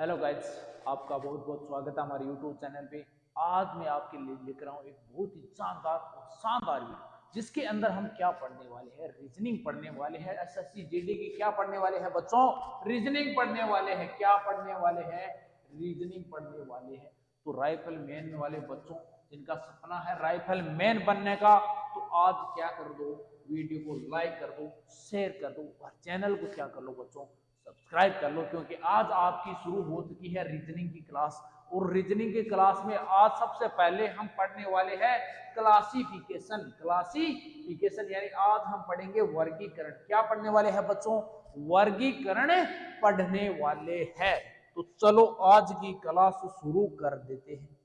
Hello guys, आपका बहुत बहुत स्वागत है हमारे यूट्यूब चैनल पे। आज मैं आपके लिए लेकर आऊँ एक बहुत ही शानदार वीडियो, जिसके अंदर हम क्या पढ़ने वाले हैं, रीजनिंग पढ़ने वाले हैं। एसएससी जीडी की क्या पढ़ने वाले हैं बच्चों? रीजनिंग पढ़ने वाले हैं। क्या पढ़ने वाले हैं? रीजनिंग पढ़ने वाले हैं। तो राइफल मैन वाले बच्चों, जिनका सपना है राइफल मैन बनने का, तो आज क्या कर दो, वीडियो को लाइक कर दो, शेयर कर दो और चैनल को क्या कर लो बच्चों, सब्सक्राइब कर लो। क्योंकि आज आपकी शुरू हो चुकी है रीजनिंग की क्लास। और रीजनिंग की क्लास में आज सबसे पहले हम पढ़ने वाले हैं क्लासिफिकेशन यानी आज हम पढ़ेंगे वर्गीकरण। क्या पढ़ने वाले हैं बच्चों? वर्गीकरण पढ़ने वाले हैं। तो चलो आज की क्लास शुरू कर देते हैं।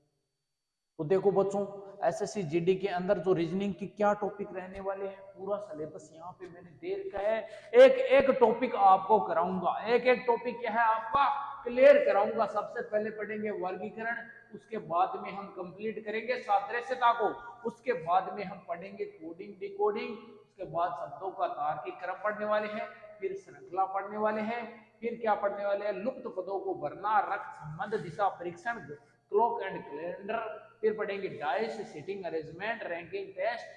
तो देखो बच्चों, एसएससी जीडी के अंदर जो रीजनिंग की क्या टॉपिक रहने वाले हैं, पूरा सिलेबस यहाँ पे मैंने दे रखा है। एक एक टॉपिक आपको कराऊंगा, एक एक टॉपिक क्या है आपका क्लियर कराऊंगा। सबसे पहले पढ़ेंगे वर्गीकरण, उसके बाद में हम कंप्लीट करेंगे सादृश्यता को, उसके बाद में हम पढ़ेंगे कोडिंग डिकोडिंग, उसके बाद शब्दों का तार्किक क्रम पढ़ने वाले हैं, फिर श्रृंखला पढ़ने वाले हैं, फिर क्या पढ़ने वाले हैं, लुप्त पदों को भरना, रक्त संबंध, दिशा परीक्षण, क्लॉक एंड कैलेंडर, फिर पढ़ेंगे dice, seating arrangement, ranking test,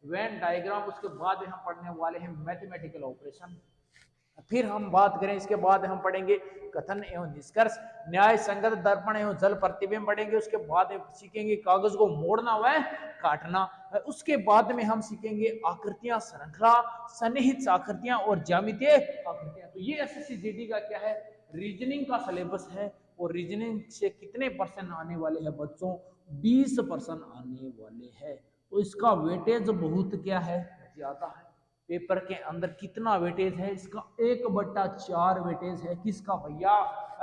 Venn diagram. उसके बाद हम पढ़ने वाले हैं मैथमेटिकल ऑपरेशन। फिर हम बात करें, इसके बाद हम पढ़ेंगे कथन एवं निष्कर्ष, न्याय संगत, दर्पण एवं जल प्रतिबिंब पढ़ेंगे। उसके बाद सीखेंगे कागज को मोड़ना व काटना। उसके बाद में हम सीखेंगे आकृतियां, श्रृंखला, सन्निहित आकृतियां और ज्यामितीय आकृतियां। तो ये एसएससी जीडी का क्या है, रीजनिंग का सिलेबस है। और रीजनिंग से कितने परसेंट आने वाले हैं बच्चों? 20% आने वाले हैं। तो इसका वेटेज बहुत क्या है, ज्यादा है। पेपर के अंदर कितना वेटेज है इसका? 1/4 वेटेज है। किसका भैया?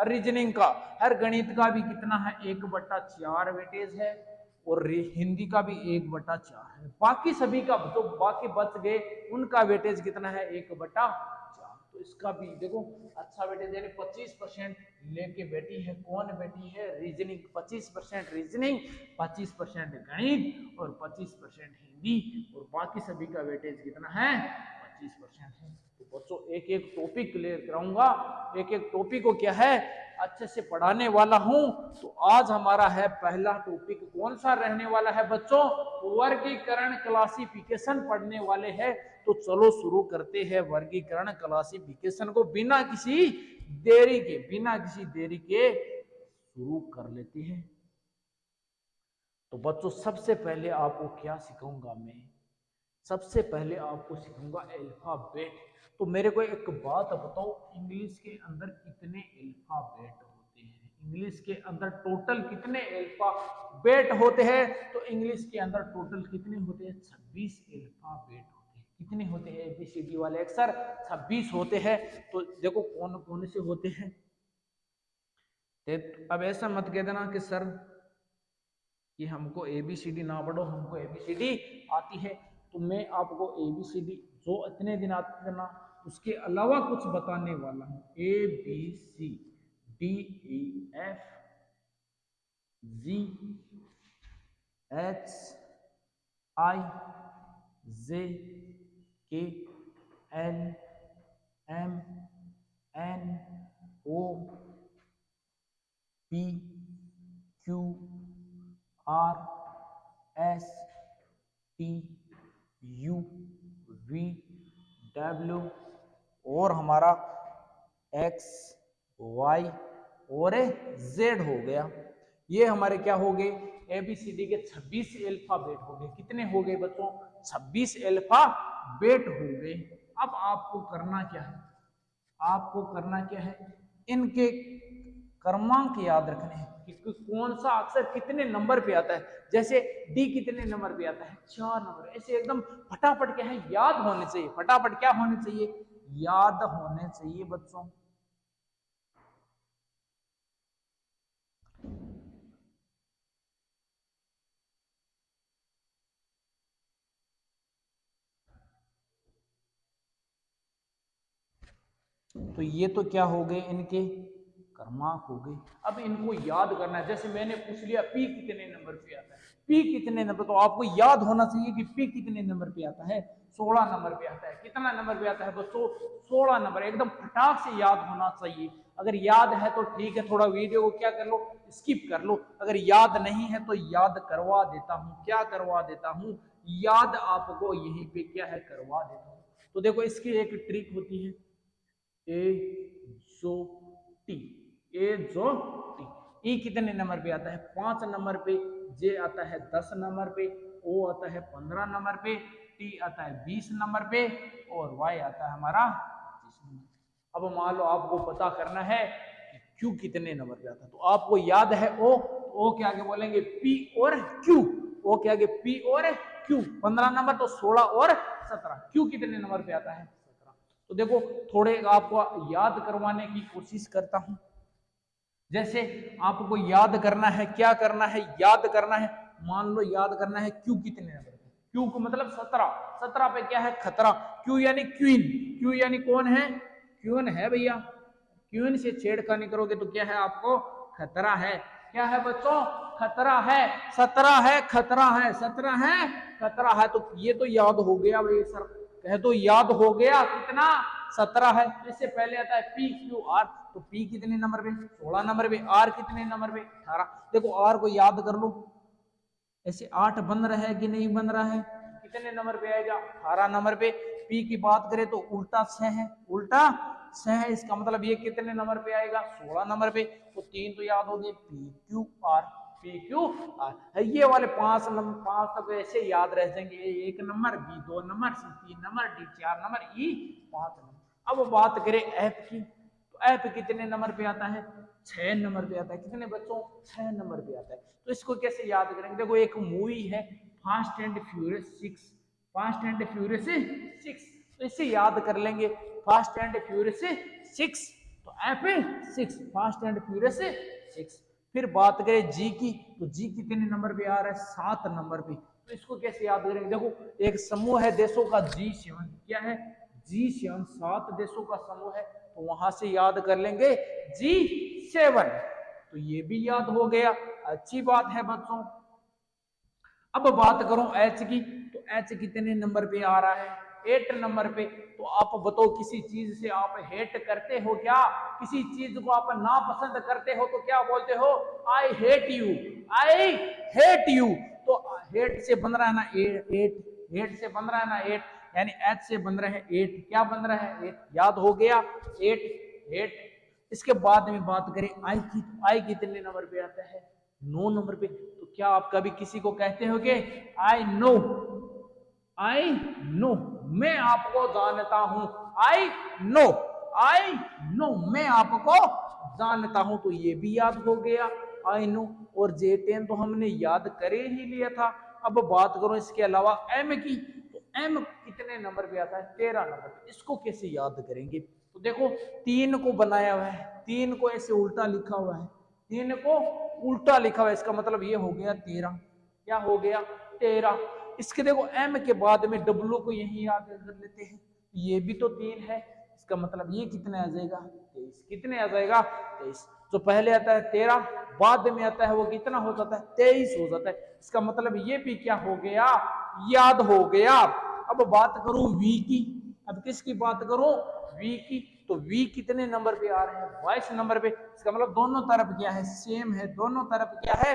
रीजनिंग का। हर गणित का भी कितना है? 1/4 वेटेज है। और हिंदी का भी 1/4 है। बाकी सभी का जो बाकी बच गए उनका वेटेज कितना है? 1/4। तो इसका भी देखो अच्छा वेटेज, यानी 25% लेके बैठी है। कौन बैठी है? रीजनिंग। 25% रीजनिंग, 25% गणित और 25% हिंदी। और बाकी सभी का वेटेज कितना है? 25% है। तो बच्चों एक एक टॉपिक क्लियर कराऊंगा, एक एक टॉपिक को क्या है अच्छे से पढ़ाने वाला हूं। तो आज हमारा है पहला टॉपिक, कौन सा रहने वाला है बच्चों? वर्गीकरण क्लासिफिकेशन पढ़ने वाले हैं। तो चलो शुरू करते हैं वर्गीकरण क्लासिफिकेशन को बिना किसी देरी के शुरू कर लेते हैं। तो बच्चों सबसे पहले आपको क्या सिखाऊंगा मैं? सबसे पहले आपको सिखाऊंगा अल्फाबेट। तो मेरे को एक बात बताओ, इंग्लिश के अंदर कितने अल्फाबेट होते हैं? इंग्लिश के अंदर टोटल कितने अल्फाबेट होते हैं? तो इंग्लिश के अंदर टोटल कितने होते हैं? 26 अल्फाबेट होते हैं। कितने होते हैं एबीसीडी वाले अक्षर? 26 होते हैं। तो देखो कौन कौन से होते हैं। अब ऐसा मत कह देना कि सर कि हमको एबीसीडी ना पढ़ो, हमको एबीसीडी आती है। तो मैं आपको एबीसीडी जो इतने दिन आते थे ना, उसके अलावा कुछ बताने वाला हूं। A B C D E F G H I J K L M N O P Q R S T U V W और हमारा एक्स वाई और जेड हो गया। ये हमारे क्या हो गए? एबीसीडी के 26 अल्फाबेट हो गए। कितने हो गए बच्चों? 26 अल्फाबेट हो गए। अब आपको करना क्या है? आपको करना क्या है? इनके क्रमांक याद रखने हैं कि कौन सा अक्षर कितने नंबर पे आता है। जैसे डी कितने नंबर पे आता है? 4 नंबर। ऐसे एकदम फटाफट क्या है, याद होने चाहिए। फटाफट क्या होने चाहिए? याद होने चाहिए बच्चों। तो ये तो क्या हो गए? इनके क्रमांक हो गए। अब इनको याद करना है। जैसे मैंने पूछ लिया पी कितने नंबर पे आता है, पी कितने नंबर, तो आपको याद होना चाहिए कि पी कितने नंबर पे आता है, 16 नंबर पे आता है। कितना नंबर पे आता है बच्चों, 16 नंबर, एकदम फटाक से याद होना चाहिए। अगर याद है तो ठीक है, थोड़ा वीडियो को क्या कर लो, स्किप कर लो। अगर याद नहीं है तो याद करवा देता हूँ, क्या करवा देता हूँ, याद आपको यहीं पे क्या है करवा देता हूँ। तो देखो इसकी एक ट्रिक होती है, ए जो टी, ए जो टी। ई कितने नंबर पे आता है, 5 नंबर पे, जे आता है 10 नंबर पे, ओ आता है 15 नंबर पे, टी आता है 20 नंबर पे, और वाई आता है हमारा 25 नंबर। अब मान लो आपको पता करना है कि क्यू कितने नंबर पे आता है, तो आपको याद है ओ, ओ के आगे बोलेंगे पी और क्यू, ओ के आगे पी और क्यू, 15 नंबर तो 16 और 17, क्यू कितने नंबर पे आता है, 17। तो देखो थोड़े आपको याद करवाने की कोशिश करता हूं। जैसे आपको याद करना है, क्या करना है, याद करना है, मान लो याद करना है क्यू कितने नंबर पे, क्यू को मतलब 17, 17 पे क्या है खतरा, क्यू यानी क्वीन, क्यू यानी कौन है, क्वीन है भैया। क्वीन से छेड़खानी करोगे तो क्या है आपको खतरा है, क्या है बच्चों, खतरा है, 17 है खतरा है, 17 है खतरा है। तो ये तो याद हो गया भाई सर, कह तो याद हो गया कितना, 17 है। इससे पहले आता है पी क्यू आर, तो पी कितने नंबर पे, 16 नंबर पे, आर कितने नंबर पे, 18। देखो आर को याद कर लो, ऐसे 8 बन रहा है कि नहीं बन रहा है, कितने नंबर पे आएगा, 18 नंबर पे। पी की बात करें तो उल्टा 6 है, उल्टा 6 है, इसका मतलब ये कितने नंबर पे आएगा, 16 नंबर पे। तो 3 तो याद हो गए, P Q are, P Q are. ये वाले 5 नंबर, 5 तक ऐसे याद रह जाएंगे, ए 1 नंबर, बी 2 नंबर, सी 3 नंबर, डी 4 नंबर, ई 5 नंबर। अब बात करें एफ की, तो एफ कितने नंबर पे आता है, 6 नंबर पे आता है। कितने बच्चों, 6 नंबर पे आता है। तो इसको कैसे याद करेंगे, देखो एक मूवी है fast and furious 6, fast and furious 6, तो इसे याद कर लेंगे, फास्ट एंड फ्यूरियस 6, तो एफ 6, फास्ट एंड फ्यूरियस 6। फिर बात करें जी की, तो जी कितने नंबर पे आ रहा है, 7 नंबर पे। तो इसको कैसे याद करेंगे, देखो एक समूह है देशों का G7, क्या है G7, 7 देशों का समूह है, तो वहां से याद कर लेंगे G7, तो ये भी याद हो गया, अच्छी बात है बच्चों। अब बात करूं एच की, तो एच कितने नंबर पे आ रहा है, 8 नंबर पे। तो आप बताओ किसी चीज से आप हेट करते हो क्या, किसी चीज को आप नापसंद करते हो तो क्या बोलते हो, आई hate you, I hate you. तो हेट से बन रहा है ना 8, हेट से बन रहा है ना 8, यानी एच से बन रहा है 8, क्या बन रहा है 8, याद हो गया 8 हेट। इसके बाद में बात करें आई की, तो आई कितने नंबर पे आता है, 9 नंबर पे। तो क्या आप कभी किसी को कहते हो कि आई नो, आई नो, मैं आपको जानता हूं, आई नो, आई नो, मैं आपको जानता हूं, तो ये भी याद हो गया आई नो। और J10 तो हमने याद करे ही लिया था। अब बात करो इसके अलावा एम की, तो एम कितने नंबर पे आता है, 13 नंबर पे। इसको कैसे याद करेंगे, तो देखो 3 को बनाया हुआ है, 3 को ऐसे उल्टा लिखा हुआ है, 3 को उल्टा लिखा हुआ है, इसका मतलब ये हो गया 13, क्या हो गया 13। इसके देखो एम के बाद में डब्लू को यही याद कर लेते हैं, ये भी तो 3 है, इसका मतलब ये कितने आ जाएगा 23, कितने आ जाएगा 23। जो पहले आता है 13, बाद में आता है वो कितना हो जाता है 23 हो जाता है, इसका मतलब ये भी क्या हो गया, याद हो गया। अब बात करूं वी की, अब किसकी बात करूं, वी की, तो वी कितने नंबर पे आ रहे हैं, 22 नंबर पे। इसका मतलब दोनों तरफ क्या है, सेम है, दोनों तरफ क्या है,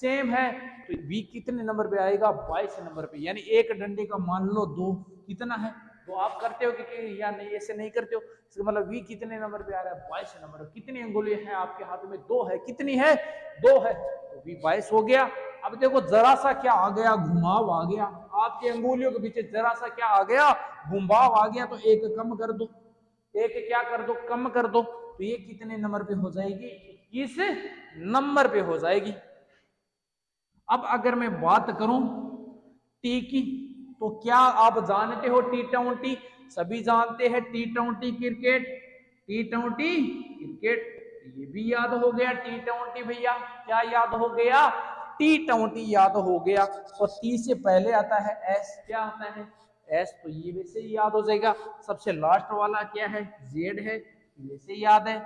सेम है। तो वी कितने नंबर पे आएगा, 22 नंबर पे। यानी एक डंडे का मान लो 2, कितना है, तो आप करते हो कि या नहीं, ऐसे नहीं करते हो। इसका मतलब वी कितने नंबर पे आ रहा है, 22 नंबर। कितनी अंगुलियां हैं आपके हाथ में, 2 है, कितनी है 2 है, तो वी 22 हो गया। अब देखो जरा सा क्या आ गया, घुमाव आ गया, आपकी अंगुलियों के पीछे जरा सा क्या आ गया, घुमाव आ गया, तो एक कम कर दो, एक क्या कर दो, कम कर दो, तो ये कितने नंबर पे हो जाएगी, 21 नंबर पे हो जाएगी। अब अगर मैं बात करूं टी की, तो क्या आप जानते हो T20, सभी जानते हैं T20 क्रिकेट, T20 क्रिकेट, ये भी याद हो गया T20 भैया, क्या याद हो गया T20 याद हो गया। और टी से पहले आता है एस, क्या आता है एस, तो ये वैसे ही याद हो जाएगा। सबसे लास्ट वाला क्या है, जेड है, वैसे याद है।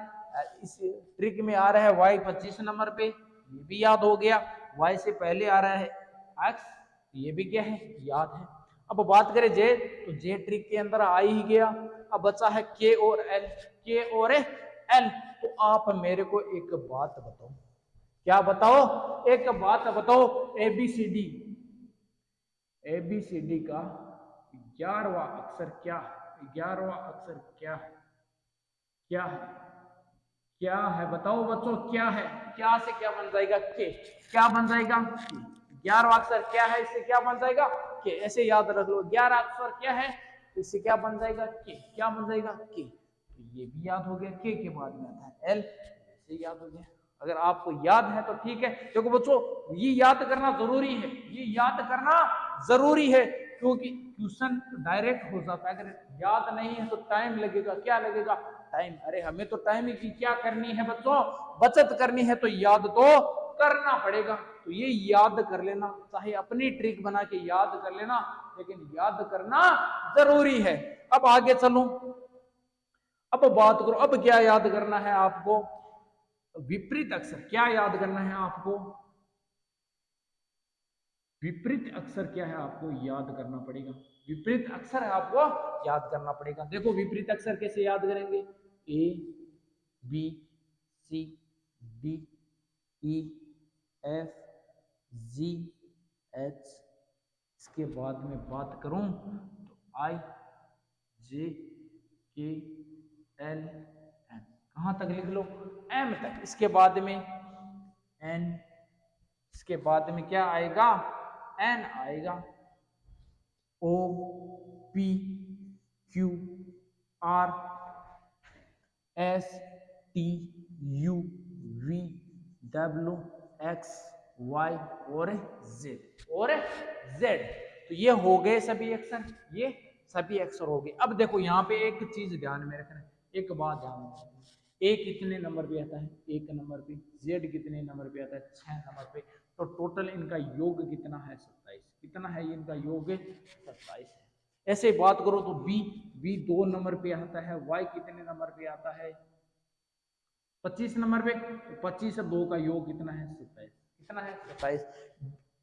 इस ट्रिक में आ रहा है वाई 25 नंबर पे, ये भी याद हो गया। वाई से पहले आ रहा है एक्स, ये भी क्या है, याद है। अब बात करें जेड, तो जेड ट्रिक के अंदर आ ही गया। अब बचा है के और एल, के और एल। तो आप मेरे को एक बात बताओ, क्या बताओ, एक बात बताओ, एबीसीडी, एबीसीडी का 11वां अक्षर क्या है, 11वां अक्षर क्या है, क्या है, क्या है, बताओ बच्चों क्या है, क्या से क्या बन जाएगा, के, क्या बन जाएगा, 11वां अक्षर क्या है, इससे क्या बन जाएगा, के। ऐसे याद रख लो, 11 अक्षर क्या है, इससे क्या बन जाएगा, के, क्या बन जाएगा, के। तो ये भी याद हो गया, के बाद में आता है एल, ऐसे याद हो गया। अगर आपको याद है तो ठीक है। देखो बच्चों, ये याद करना जरूरी है, ये याद करना जरूरी है, क्योंकि क्वेश्चन डायरेक्ट हो जाता है। अगर याद नहीं है तो टाइम लगेगा, क्या लगेगा, टाइम। अरे हमें तो टाइम की क्या करनी है बच्चों, बचत करनी है, तो याद तो करना पड़ेगा। तो ये याद कर लेना, चाहे अपनी ट्रिक बना के याद कर लेना, लेकिन याद करना जरूरी है। अब आगे चलो, अब बात करो, अब क्या याद करना है आपको, विपरीत अक्षर क्या याद करना है आपको, विपरीत अक्षर क्या है आपको याद करना पड़ेगा, विपरीत अक्षर है आपको याद करना पड़ेगा। देखो विपरीत अक्षर कैसे याद करेंगे, A B C D E F G H, इसके बाद में बात करूं तो आई जे के एल एन, कहां तक लिख लो, एम तक। इसके बाद में एन, इसके बाद में क्या आएगा, एन आएगा, O P Q R S T U V W X Y और जेड। तो ये हो गए सभी अक्षर, ये सभी अक्षर हो गए। अब देखो यहाँ पे एक चीज ध्यान में रखना, एक बात ध्यान में रखना, ए कितने नंबर पे आता है, 1 नंबर पे, जेड कितने नंबर पे आता है, 6 नंबर पे। तो टोटल इनका योग कितना है, 27। कितना है इनका योग, 27 है। ऐसे बात करो तो बी 2 नंबर पे आता है, वाई कितने नंबर पे आता है, 25 नंबर पे। तो 25 और 2 का योग कितना है, 27। कितना है, 27।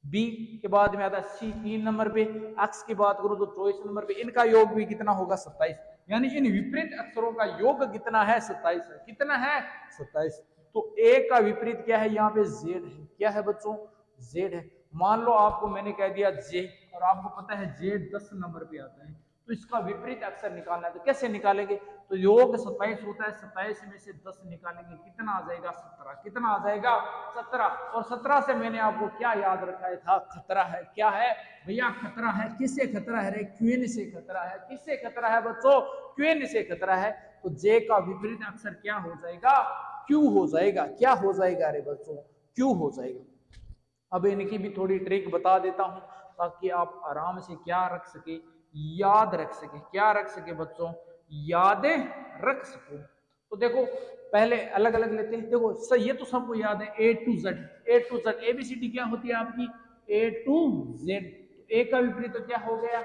बी के बाद में आता है सी 3 नंबर पे, एक्स की बात करो तो 24 नंबर पे, इनका योग भी कितना होगा, 27। यानी इन विपरीत अक्षरों का योग कितना है, 27 है। कितना है, 27। तो ए का विपरीत क्या है, यहाँ पे जेड है। क्या है बच्चों, जेड है। मान लो आपको मैंने कह दिया जे, और आपको पता है जेड 10 नंबर पे आता है, तो इसका विपरीत अक्षर निकालना है, तो कैसे निकालेंगे, तो योग 27 होता है, 27 में से 10 निकालेंगे, कितना आ जाएगा, 17। कितना आ जाएगा, 17। और 17 से मैंने आपको क्या याद रखाया था, खतरा है। क्या है भैया, खतरा है। किससे खतरा है रे, क्वीन से खतरा है। किससे खतरा है बच्चों, क्वीन से खतरा है। तो जे का विपरीत अक्षर क्या हो जाएगा, क्यू हो जाएगा। क्या हो जाएगा रे बच्चों, क्यू हो जाएगा। अब इनकी भी थोड़ी ट्रिक बता देता हूं, ताकि आप आराम से क्या रख सके, याद रख सके। क्या रख सके बच्चों, यादें रख सको। तो देखो पहले अलग अलग लेते हैं। देखो सही, ये तो सबको याद है, A to Z. A to Z, A B C D क्या होती है आपकी, ए टू जेड। ए का विपरीत तो क्या हो गया,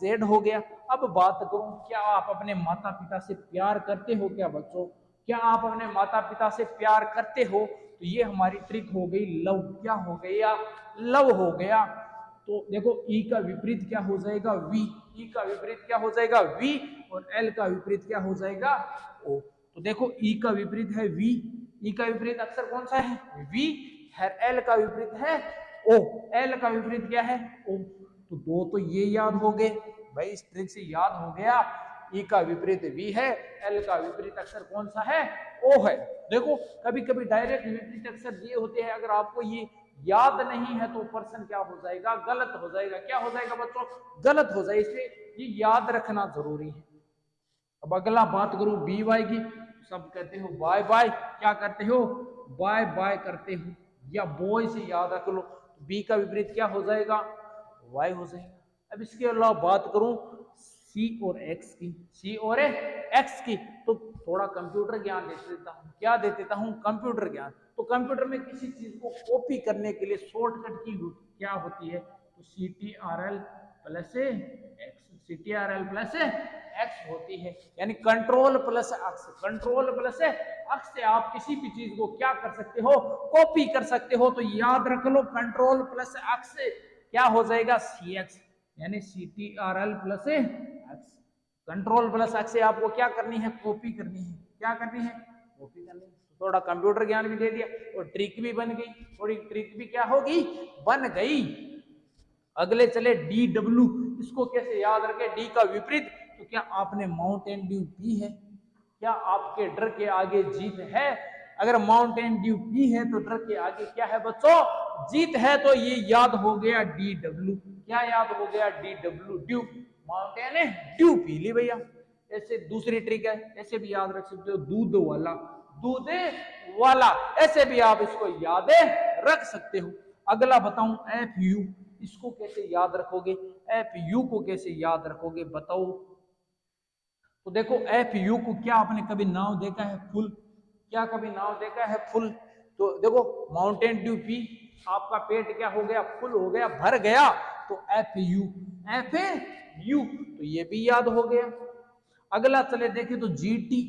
जेड हो गया। अब बात करूं, क्या आप अपने माता पिता से प्यार करते हो क्या बच्चों, क्या आप अपने माता पिता से प्यार करते हो, तो ये हमारी ट्रिक हो गई लव। क्या हो गया, लव हो गया। तो देखो ई का विपरीत क्या हो जाएगा, वी। ई का विपरीत क्या हो जाएगा, वी। और एल का विपरीत क्या हो जाएगा, ओ। तो देखो ई का विपरीत है वी, ई का विपरीत अक्षर कौन सा है, वी है। एल का विपरीत है ओ, एल का विपरीत क्या है, ओ। तो दो तो ये याद हो गए भाई, इस ट्रिक से याद हो गया। ई का विपरीत वी है, एल का विपरीत अक्षर कौन सा है, ओ है। देखो कभी कभी डायरेक्ट विपरीत अक्षर ये होते हैं, अगर आपको ये याद नहीं है तो पर्सन क्या हो जाएगा, गलत हो जाएगा। क्या हो जाएगा बच्चों, गलत हो जाएगा। इसलिए ये याद रखना जरूरी है। अब अगला बात करूं बी वाई की, सब कहते हो बाय बाय, क्या करते हो, बाय बाय करते हो, या बॉय से याद रख लो। बी का विपरीत क्या हो जाएगा, वाई हो जाएगा। अब इसके अलावा बात करूं सी और एक्स की, सी और एक्स की, तो थोड़ा कंप्यूटर ज्ञान दे देता हूं। क्या दे देता हूं, कंप्यूटर ज्ञान। तो कंप्यूटर में किसी चीज को कॉपी करने के लिए शॉर्टकट की क्या होती है, तो CTRL plus x, CTRL plus x होती है। यानी control plus x, control plus x से आप किसी भी चीज को क्या कर सकते हो, कॉपी कर सकते हो। तो याद रख लो, कंट्रोल प्लस एक्स से क्या हो जाएगा CX, यानी CTRL plus x. Control plus x से आपको क्या करनी है, कॉपी करनी है। क्या करनी है, कॉपी करनी है। थोड़ा कंप्यूटर ज्ञान भी दे दिया और ट्रिक भी बन गई, थोड़ी ट्रिक भी क्या होगी, बन गई। अगले चले DW, इसको कैसे याद रखें, डी का विपरीत। तो क्या आपने माउंटेन ड्यू पी है, क्या आपके डर के आगे जीत है? अगर माउंटेन ड्यू पी है तो डर के आगे क्या है बच्चों, जीत है। तो ये याद हो गया DW, क्या याद हो गया, DW, ड्यू, माउंटेन ड्यू पी ली भैया। ऐसे दूसरी ट्रिक है, ऐसे भी याद रख सकते हो, दूध वाला, दूध वाला, ऐसे भी आप इसको याद रख सकते हो। अगला बताऊं FU, इसको कैसे याद रखोगे, FU को कैसे याद रखोगे बताओ। तो देखो FU को क्या आपने कभी नाम देखा है फुल, क्या कभी नाम देखा है फुल? तो देखो माउंटेन ड्यू पी, आपका पेट क्या हो गया, फुल हो गया, भर गया, तो FU, FU, तो ये भी याद हो गया। अगला चले देखें तो GT,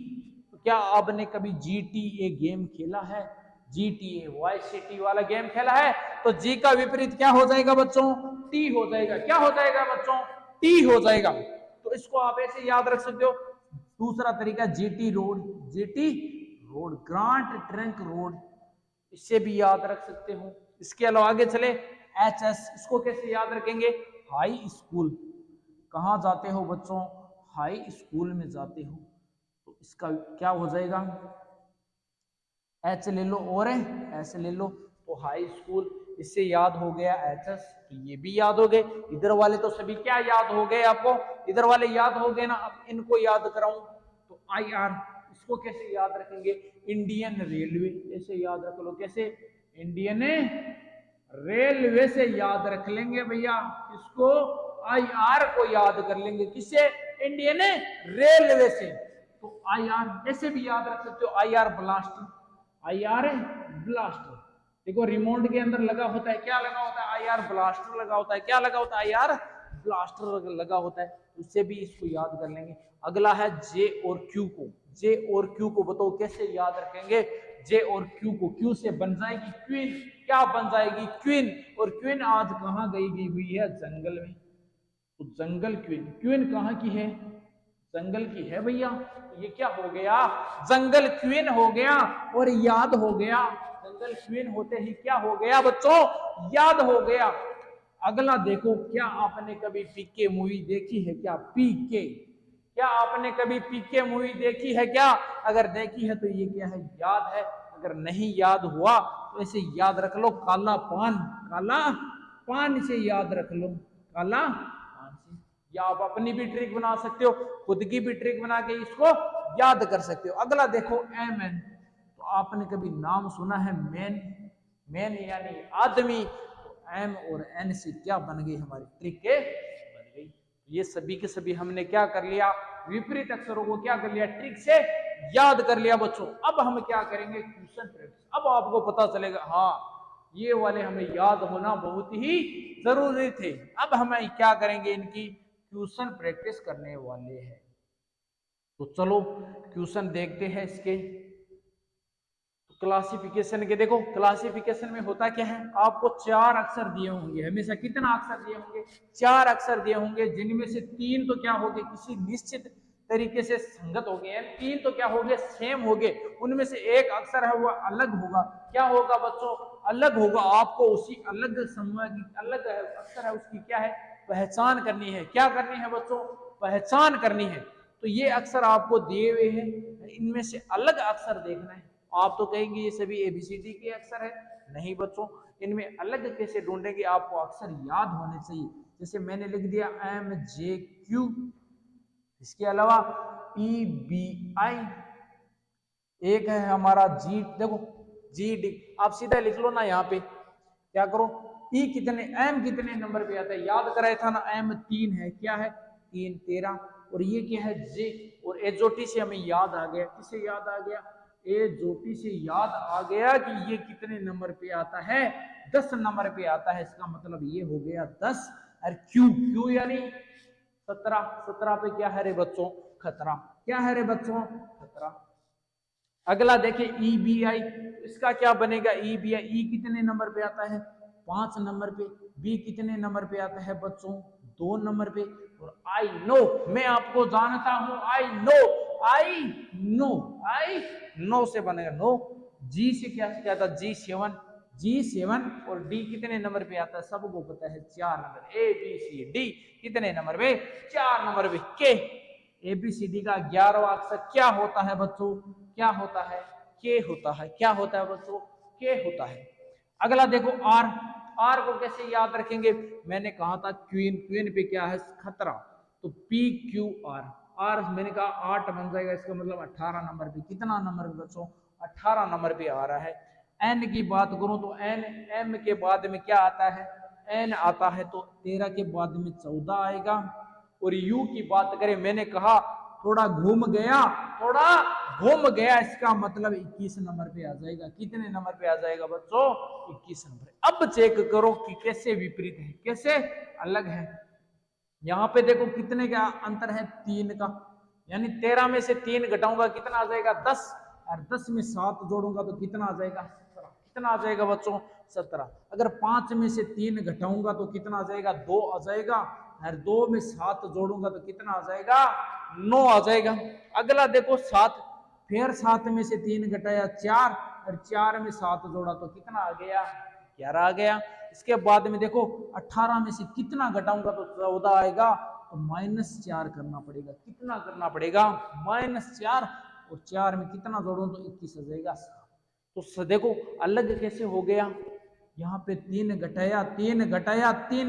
तो क्या आपने कभी GTA गेम खेला है, GTA वाइस सिटी वाला गेम खेला है? तो जी का विपरीत क्या हो जाएगा बच्चों, T हो जाएगा। क्या हो जाएगा बच्चों, T हो जाएगा। तो इसको आप ऐसे याद रख सकते हो। दूसरा तरीका GT road, GT road, grant trunk road, इससे भी याद रख सकते हो। इसके अलावा आगे चले HS, इसको कैसे याद रखेंगे, हाई स्कूल, कहाँ जाते हो बच्चों, हाई स्कूल में जाते हो, तो इसका क्या हो जाएगा, H ले लो और S ले लो, तो हाई स्कूल, इससे याद हो गया HS, तो ये भी याद हो गए। इधर वाले तो सभी क्या याद हो गए आपको, इधर वाले याद हो गए ना। अब इनको याद कराऊं तो IR, इसको कैसे याद रखेंगे, इंडियन रेलवे, ऐसे याद रख लो, कैसे, इंडियन रेलवे से याद रख लेंगे भैया। इसको IR को याद कर लेंगे, किससे, इंडियन रेलवे से। तो IR ऐसे भी याद रख सकते हो, IR ब्लास्टर, IR ब्लास्टर। देखो रिमोट के अंदर लगा होता है, क्या लगा होता है, IR ब्लास्टर लगा होता है। क्या लगा होता है, IR ब्लास्टर लगा होता है, उससे भी इसको याद कर लेंगे। अगला है J और Q को, J और Q को बताओ कैसे याद रखेंगे। J और Q को, Q से बन जाएगी क्वीन, क्या बन जाएगी, क्वीन। और क्वीन आज कहाँ गई हुई है, जंगल में। तो जंगल क्वीन, क्वीन कहाँ की है, जंगल की है भैया। ये क्या हो गया, जंगल क्वीन हो गया और याद हो गया। जंगल क्वीन होते ही क्या हो गया बच्चों, याद हो गया। अगला देखो, क्या आपने कभी PK मूवी देखी है क्या, PK, क्या आपने कभी PK मूवी देखी है क्या? अगर देखी है तो ये क्या है, याद है। अगर नहीं याद हुआ तो इसे याद रख लो, काला पान, काला पान से याद रख लो, काला पान से। या आप अपनी भी ट्रिक बना सकते हो, खुद की भी ट्रिक बना के इसको याद कर सकते हो। अगला देखो MN, तो आपने कभी नाम सुना है मैन, मैन यानी आदमी। तो M और N से क्या बन गई, हमारी ट्रिक के बन गई। ये सभी के सभी हमने क्या कर लिया, विपरीत अक्षरों को क्या कर लिया, ट्रिक से याद कर लिया बच्चों। अब हम क्या करेंगे, क्वेश्चन प्रैक्टिस। अब आपको पता चलेगा, हाँ ये वाले हमें याद होना बहुत ही जरूरी थे। अब हम क्या करेंगे, इनकी क्वेश्चन प्रैक्टिस करने वाले हैं। तो चलो क्वेश्चन देखते हैं इसके। क्लासिफिकेशन के देखो, क्लासिफिकेशन में होता क्या है, आपको 4 अक्षर दिए होंगे, हमेशा कितना अक्षर दिए होंगे, 4 अक्षर दिए होंगे, जिनमें से 3 तो क्या होंगे, किसी निश्चित तरीके से संगत हो गए, 3 तो क्या हो गए, सेम हो गए। उनमें से एक अक्षर है वो अलग होगा, क्या होगा बच्चों, अलग होगा। आपको उसी अलग समूह की, अलग अक्षर है उसकी क्या है, पहचान करनी है। क्या करनी है बच्चों, पहचान करनी है। तो ये अक्षर आपको दिए हुए हैं, इनमें से अलग अक्षर देखना है। आप तो कहेंगे ये सभी ABCD के अक्षर है, नहीं बच्चों, इनमें अलग कैसे ढूंढेंगे, आपको अक्षर याद होने चाहिए। जैसे मैंने लिख दिया MJQ, इसके अलावा EBI, एक है हमारा G, देखो GD, आप सीधा लिख लो ना, यहाँ पे क्या करो, E कितने, M कितने नंबर पे आता है, याद कराया था ना, M 3 है, क्या है 3, 13। और ये क्या है J, और एजोटी से हमें याद आ गया, किसे याद आ गया, एजोटी से याद आ गया कि ये कितने नंबर पे आता है, 10 नंबर पे आता है। इसका मतलब ये हो गया 10। और Q यानी 17, 17 पे क्या है रे बच्चों, खतरा, क्या है रे बच्चों, खतरा। अगला देखिए EBI, इसका क्या बनेगा, EBI, E कितने नंबर पे आता है, 5 नंबर पे, बी कितने नंबर पे आता है बच्चों 2 नंबर पे, और आई नो, मैं आपको जानता हूं, आई नो से बनेगा नो। जी से क्या था G7 और डी कितने नंबर पे आता है सबको पता है 4 number, A B C D कितने नंबर पे 4 नंबर पे। के ABCD का 11वां अक्षर क्या होता है बच्चों, क्या होता है के होता है, क्या होता है बच्चों के होता है। अगला देखो आर को कैसे याद रखेंगे, मैंने कहा था क्वीन पे क्या है खतरा, तो PQR, आर मैंने कहा 8 बन जाएगा, इसका मतलब 18 नंबर पे, कितना नंबर पे बच्चों 18 नंबर पे आ रहा है। एन की बात करूं तो एन, एम के बाद में क्या आता है एन आता है, तो 13 के बाद में 14 आएगा। और यू की बात करें, मैंने कहा थोड़ा घूम गया, इसका मतलब 21 नंबर पे आ जाएगा, कितने नंबर पे आ जाएगा बच्चों 21 नंबर। अब चेक करो कि कैसे विपरीत है, कैसे अलग है। यहां पे देखो कितने का अंतर है 3 का, यानी 13 में से 3 घटाऊंगा कितना आ जाएगा 10, और 10 में 7 जोड़ूंगा तो कितना आ जाएगा 17, कितना आ जाएगा बच्चों 17। अगर 5 में से 3 घटाऊंगा तो कितना आ जाएगा 2 आ जाएगा, और 2 में 7 जोड़ूंगा तो कितना आ जाएगा 9 आ जाएगा। अगला देखो 7, फिर 7 में से 3 घटाया 4, और 4 में 7 जोड़ा तो कितना आ गया 11 आ गया। इसके बाद में देखो 18 में से कितना घटाऊंगा तो 14 आएगा, तो -4 करना पड़ेगा, कितना करना पड़ेगा -4, और 4 में कितना जोड़ूं तो 21 आ जाएगा। तो देखो अलग कैसे हो गया, यहाँ पे 3 घटाया 3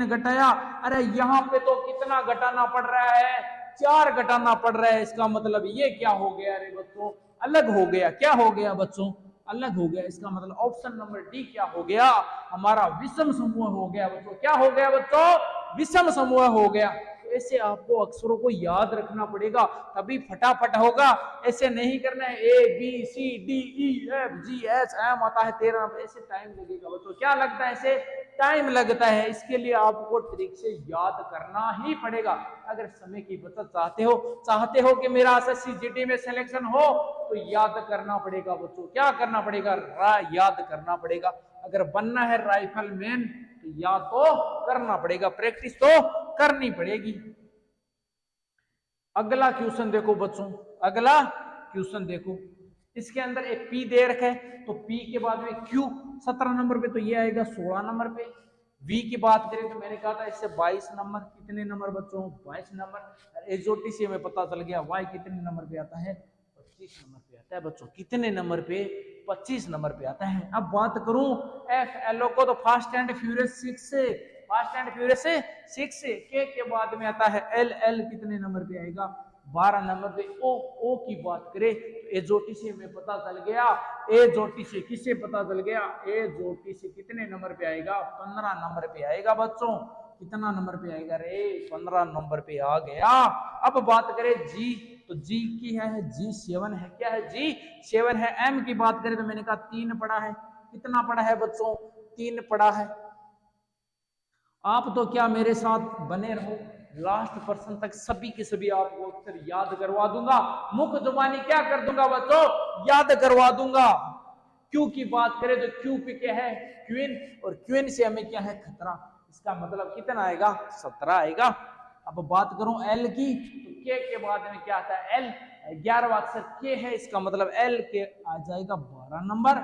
घटाया, अरे यहाँ पे तो कितना घटाना पड़ रहा है 4 घटाना पड़ रहा है, इसका मतलब ये क्या हो गया अरे बच्चों अलग हो गया, क्या हो गया बच्चों अलग हो गया। इसका मतलब ऑप्शन नंबर डी क्या हो गया हमारा विषम समूह हो गया बच्चों, क्या हो गया बच्चों विषम समूह हो गया। तो ऐसे आपको अक्षरों को याद रखना पड़ेगा तभी फटाफट होगा, ऐसे नहीं करना है ABCDEFGHM आता है 13, ऐसे टाइम लगेगा बच्चों, क्या लगता है ऐसे टाइम लगता है। इसके लिए आपको ट्रिक से याद करना ही पड़ेगा। अगर समय की बचत चाहते हो कि मेरा SSC GD में सिलेक्शन हो तो याद करना पड़ेगा बच्चों, क्या करना पड़ेगा याद करना पड़ेगा। अगर बनना है राइफलमैन तो याद तो करना पड़ेगा, प्रैक्टिस तो करनी पड़ेगी। अगला क्वेश्चन देखो बच्चों, अगला क्वेश्चन देखो, इसके अंदर एक P दे रखा है, तो P के बाद में Q 17 नंबर पे, तो ये आएगा 16 नंबर पे। V की बात करें तो मैंने कहा था इससे 22 नंबर, कितने नंबर बच्चों 22 नंबर। एजोटी से हमें पता चल गया Y कितने नंबर पे आता है 25 नंबर पे आता है बच्चों, कितने नंबर पे 25 नंबर पे आता है। अब बात करूं FLO को, तो फास्ट एंड फ्यूरियस 6 से, फास्ट एंड फ्यूरियस 6 से। के बाद में आता है LL कितने नंबर पे आएगा 12 नंबर पे। ओ की बात करें तो एजोटी से हमें पता चल गया, एजोटी से किससे पता चल गया एजोटी से कितने नंबर पे आएगा 15 नंबर पे आएगा बच्चों, कितना नंबर पे आएगा रे 15 नंबर पे आ गया। अब बात करें जी, तो जी की है G7 है, क्या है G7 है। M की बात करें तो मैंने कहा 3 पड़ा है, कितना पड़ा है बच्चों 3 पड़ा है। आप तो क्या मेरे साथ बने रहो लास्ट पर्सन तक, सभी के सभी आपको अक्सर याद करवा दूंगा, मुख्य जुबानी क्या कर दूंगा बच्चों याद करवा दूंगा। क्यू की बात करें तो क्यू पे क्या है क्वीन, और क्वीन से हमें क्या है खतरा, इसका मतलब कितना आएगा 17 आएगा। अब बात करूं एल की, तो के बाद में क्या आता है एल, 11वां अक्षर के है, इसका मतलब एल के आ जाएगा 12 नंबर।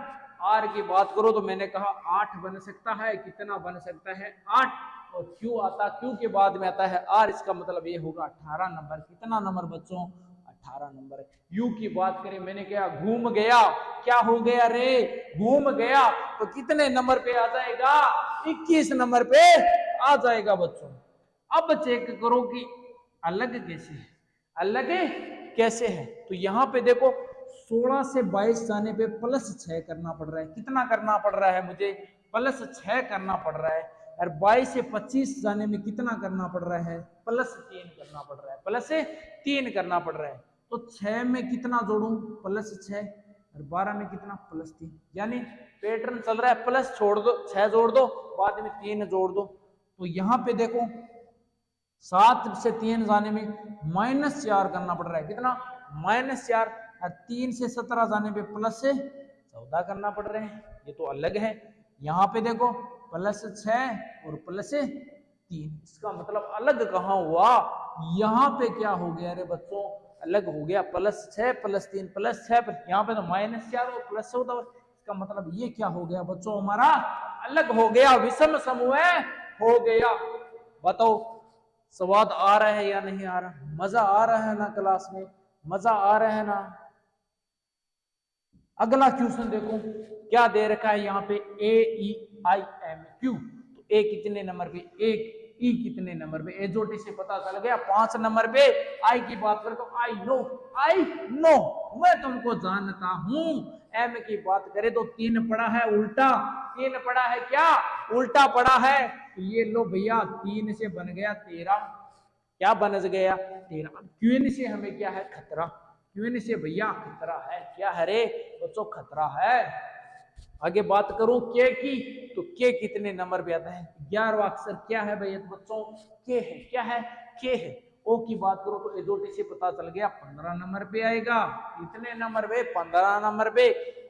आर की बात करो तो मैंने कहा 8 बन सकता है, कितना बन सकता है 8, और क्यू आता, क्यू के बाद में आता है आर, इसका मतलब ये होगा 18 नंबर, कितना नंबर बच्चों 18 नंबर। यू की बात करें मैंने क्या घूम गया, क्या हो गया रे घूम गया, तो कितने नंबर पे आ जाएगा 21 नंबर पे आ जाएगा बच्चों। अब चेक करो कि अलग कैसे है, अलग कैसे है, तो यहां पे देखो 16 से 22 जाने पे +6 करना पड़ रहा है, कितना करना पड़ रहा है मुझे +6 करना पड़ रहा है। और 22 से 25 जाने में कितना करना पड़ रहा है +3 करना पड़ रहा है, +3 करना पड़ रहा है। तो 6 में कितना जोड़ू +6, और 12 में कितना +3, यानी पैटर्न चल रहा है प्लस छोड़ दो 6 जोड़ दो बाद में 3 जोड़ दो। तो यहाँ पे देखो 7 से 3 जाने में -4 करना पड़ रहा है, कितना -4, और 3 से 17 जाने पे +14 करना पड़ रहे हैं, ये तो अलग है। यहाँ पे देखो +6 और +3। इसका मतलब अलग कहाँ हुआ, यहाँ पे क्या हो गया रे बच्चों, अलग हो गया +6 +3 +6, यहाँ पे तो -4 और प्लस होता है। इसका मतलब ये क्या हो गया बच्चों, हमारा अलग हो गया, विषम समूह हो गया। बताओ स्वाद आ रहा है या नहीं आ रहा, मजा आ रहा है ना क्लास में, मजा आ रहा है ना। अगला क्वेश्चन देखो क्या दे रखा है यहाँ पे, AEIMQ। तो ए कितने नंबर पे, एक, ई कितने नंबर पे, एजोटी से पता चल गया 5 नंबर पे। आई की बात करें तो आई नो, मैं तुमको जानता हूं। एम की बात करें तो 3 पड़ा है उल्टा, 3 पड़ा है क्या, उल्टा पड़ा है। तो ये लो भैया 3 से बन गया 13, क्या बन गया 13। क्वीन से हमें क्या है, खतरा, क्वीन से भैया खतरा है, क्या है रे बच्चों, खतरा है। आगे बात करूं के की, तो के कितने नंबर पे आता है, 11वां अक्षर क्या है भैया बच्चों, के है, क्या है, के है। ओ की बात करो तो एजोटी से पता चल गया 15 नंबर पे आएगा, कितने नंबर पे, 15 नंबर पे।